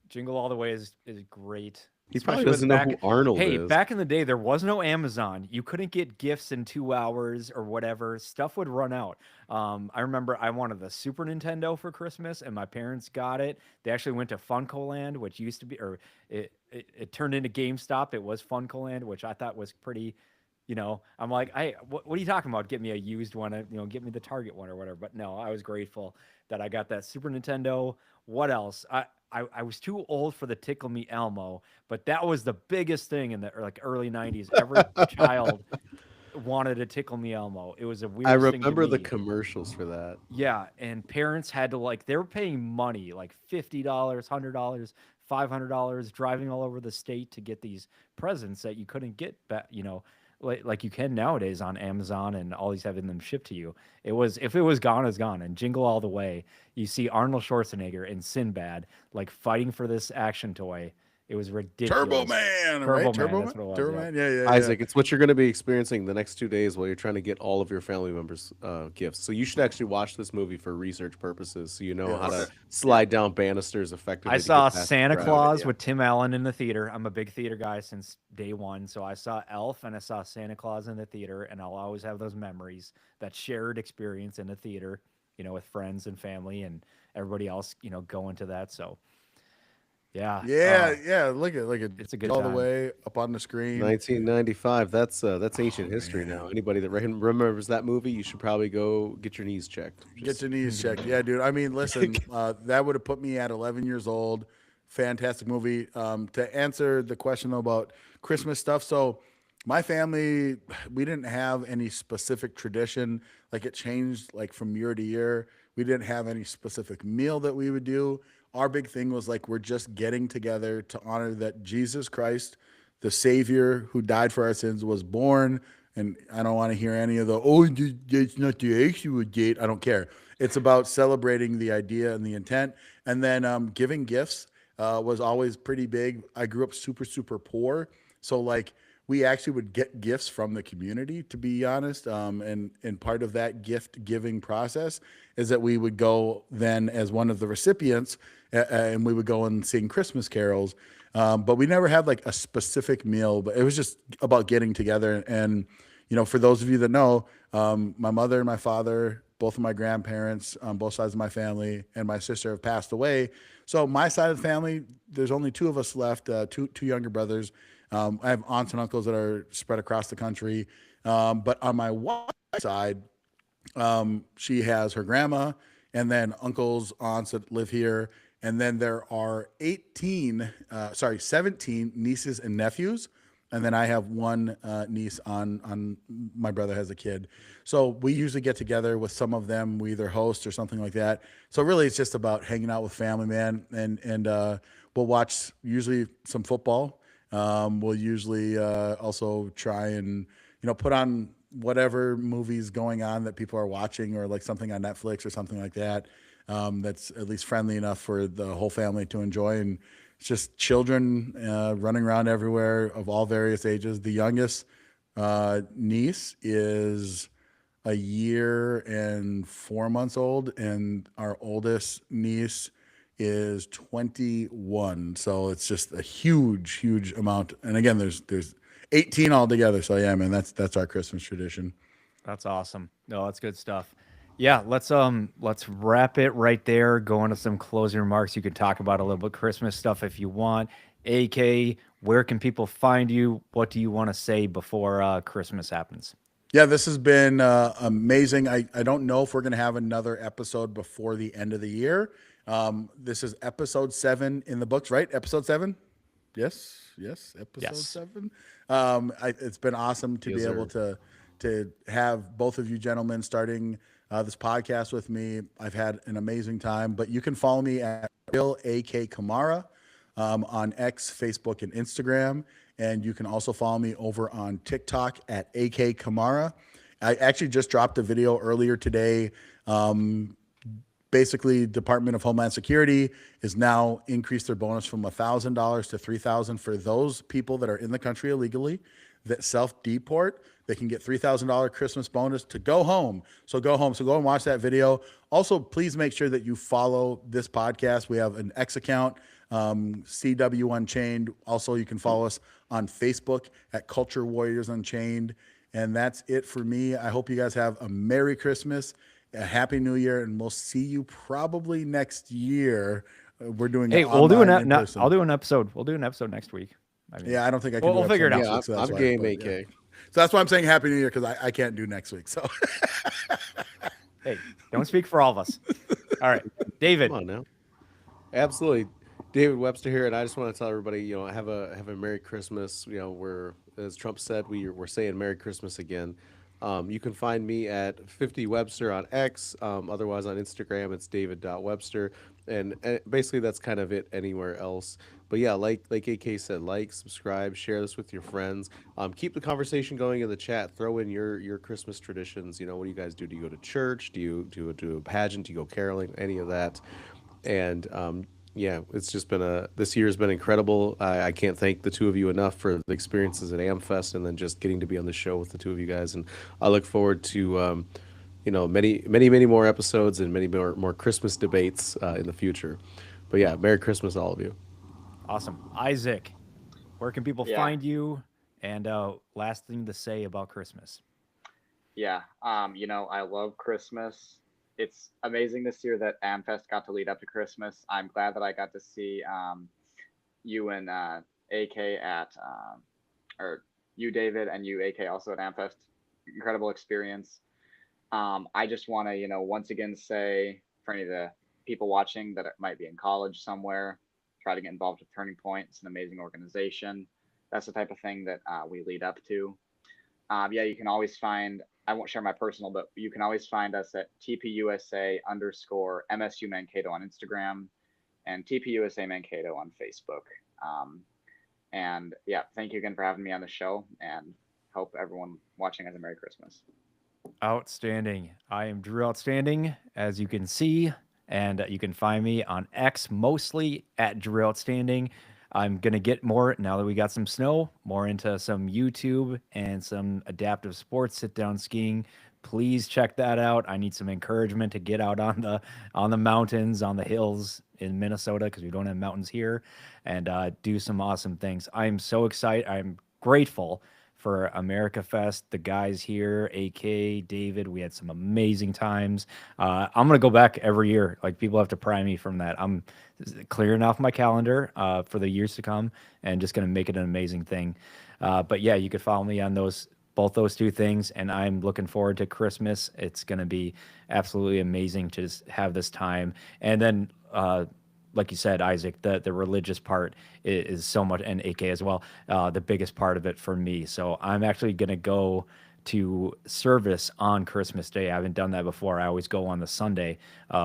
Jingle All the Way is great. He probably Especially with doesn't know who Arnold Hey, is. back in the day, there was no Amazon. You couldn't get gifts in 2 hours or whatever. Stuff would run out. I remember I wanted the Super Nintendo for Christmas, and my parents got it. They actually went to Funcoland, which used to be, or it turned into GameStop. It was Funcoland, which I thought was pretty You know, I'm like, what are you talking about? Get me a used one, get me the Target one or whatever. But no, I was grateful that I got that Super Nintendo. What else? I was too old for the Tickle Me Elmo, but that was the biggest thing in the like early '90s. Every child wanted a Tickle Me Elmo. It was the I weirdest thing to remember the me. commercials for that. Yeah, and parents had to like they were paying money, like $50, $100, $500, driving all over the state to get these presents that you couldn't get back, like you can nowadays on Amazon and always having them shipped to you. It was if it was gone, it's gone. And Jingle All the Way, you see Arnold Schwarzenegger and Sinbad like fighting for this action toy. It was ridiculous. Turbo Man, Turbo right? Man, Turbo that's Man, what it was. Turbo Yeah. Man. Yeah. Isaac, it's what you're going to be experiencing the next 2 days while you're trying to get all of your family members' gifts. So you should actually watch this movie for research purposes, so you know how to Yes. slide down banisters effectively. I to saw get past Santa gravity. Claus with Tim Allen in the theater. I'm a big theater guy since day one. So I saw Elf and I saw Santa Claus in the theater, and I'll always have those memories, that shared experience in the theater, with friends and family and everybody else, going to that. So yeah. Yeah. Look at It's a good all the time. way up on the screen. 1995. That's ancient Oh, history man. now. Anybody that remembers that movie, you should probably go get your knees checked. Get your knees checked. Yeah, dude. I mean, listen, that would have put me at 11 years old. Fantastic movie. To answer the question though about Christmas stuff, so my family, we didn't have any specific tradition. Like it changed like from year to year. We didn't have any specific meal that we would do. Our big thing was like we're just getting together to honor that Jesus Christ, the Savior who died for our sins, was born. And I don't want to hear any of the, it's not the actual date. I don't care. It's about celebrating the idea and the intent. And then giving gifts was always pretty big. I grew up super, super poor. So, like, we actually would get gifts from the community, to be honest. And part of that gift giving process is that we would go then as one of the recipients and we would go and sing Christmas carols. But we never had like a specific meal, but it was just about getting together. And, for those of you that know, my mother and my father, both of my grandparents on both sides of my family, and my sister have passed away. So my side of the family, there's only two of us left, two younger brothers. I have aunts and uncles that are spread across the country. But on my wife's side, she has her grandma and then uncles, aunts that live here. And then there are 17 nieces and nephews. And then I have one niece on my brother has a kid. So we usually get together with some of them. We either host or something like that. So really it's just about hanging out with family, man. And we'll watch usually some football. We'll usually also try and, put on whatever movies going on that people are watching, or like something on Netflix or something like that. That's at least friendly enough for the whole family to enjoy. And it's just children running around everywhere of all various ages. The youngest niece is a year and 4 months old, and our oldest niece is 21. So it's just a huge amount. And again, there's 18 altogether. So yeah, man, that's our Christmas tradition. That's awesome. No, that's good stuff. Yeah, let's wrap it right there. Go into some closing remarks. You can talk about a little bit Christmas stuff if you want. AK, where can people find you? What do you want to say before Christmas happens? Yeah, this has been amazing. I don't know if we're going to have another episode before the end of the year. This is episode 7 in the books, right? Episode 7? Yes. Episode Yes. 7. It's been awesome to Yes, be able sir. to have both of you gentlemen starting this podcast with me. I've had an amazing time, but you can follow me at Real AK Kamara on X, Facebook, and Instagram. And you can also follow me over on TikTok at AK Kamara. I actually just dropped a video earlier today. Basically, Department of Homeland Security is now increased their bonus from $1,000 to $3,000 for those people that are in the country illegally that self-deport. They can get $3,000 Christmas bonus to go home. So go home. So go and watch that video. Also, please make sure that you follow this podcast. We have an X account, CW Unchained. Also, you can follow us on Facebook at Culture Warriors Unchained. And that's it for me. I hope you guys have a Merry Christmas, a Happy New Year, and we'll see you probably next year. We're doing Hey, it we'll do online an in person. I'll do an episode. We'll do an episode next week. I mean, Yeah, I don't think I can we'll do figure it episode out. next Yeah, week, so that's I'm why, game, but, AK. yeah. So that's why I'm saying Happy New Year, because I can't do next week. So Hey, don't speak for all of us. All right, David. Come on now. Absolutely. David Webster here, and I just want to tell everybody, have a Merry Christmas. We're, as Trump said, we're saying Merry Christmas again. You can find me at 50 Webster on X. Otherwise on Instagram, it's david.webster. And basically that's kind of it anywhere else. But yeah, like AK said, subscribe, share this with your friends. Keep the conversation going in the chat. Throw in your Christmas traditions. What do you guys do? Do you go to church? Do you do a pageant? Do you go caroling? Any of that? And yeah, it's just been this year has been incredible. I can't thank the two of you enough for the experiences at AmFest, and then just getting to be on the show with the two of you guys. And I look forward to many more episodes and many more Christmas debates in the future. But yeah, Merry Christmas, all of you. Awesome. Isaac, where can people Yeah. find you? And last thing to say about Christmas. Yeah. I love Christmas. It's amazing this year that AmFest got to lead up to Christmas. I'm glad that I got to see you and AK or you, David, and you, AK, also at AmFest. Incredible experience. I just want to, once again say for any of the people watching that might be in college somewhere, try to get involved with Turning Point. It's an amazing organization. That's the type of thing that we lead up to. Yeah, you can always find, I won't share my personal, but you can always find us at TPUSA_MSU Mankato on Instagram and TPUSA Mankato on Facebook. And yeah, thank you again for having me on the show, and hope everyone watching has a Merry Christmas. Outstanding. I am Drew Outstanding, as you can see, and you can find me on X, mostly at Drew Outstanding. I'm going to get more, now that we got some snow, more into some YouTube and some adaptive sports, sit-down skiing. Please check that out. I need some encouragement to get out on the mountains, on the hills in Minnesota, because we don't have mountains here, and do some awesome things. I'm so excited. I'm grateful for America Fest, the guys here, AK, David. We had some amazing times. I'm going to go back every year. Like, people have to pry me from that. I'm clearing off my calendar for the years to come, and just going to make it an amazing thing. But yeah, you could follow me on both those two things, and I'm looking forward to Christmas. It's going to be absolutely amazing to just have this time. And then, like you said, Isaac, the religious part is so much, and AK as well, the biggest part of it for me. So I'm actually going to go to service on Christmas Day. I haven't done that before. I always go on the Sunday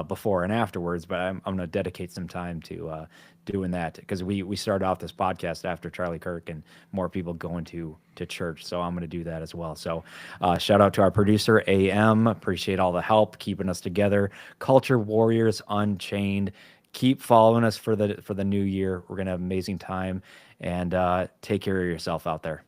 before and afterwards, but I'm going to dedicate some time to doing that, because we started off this podcast after Charlie Kirk and more people going to church. So I'm going to do that as well. So shout out to our producer, AM. Appreciate all the help keeping us together. Culture Warriors Unchained. Keep following us for the new year. We're going to have an amazing time, and take care of yourself out there.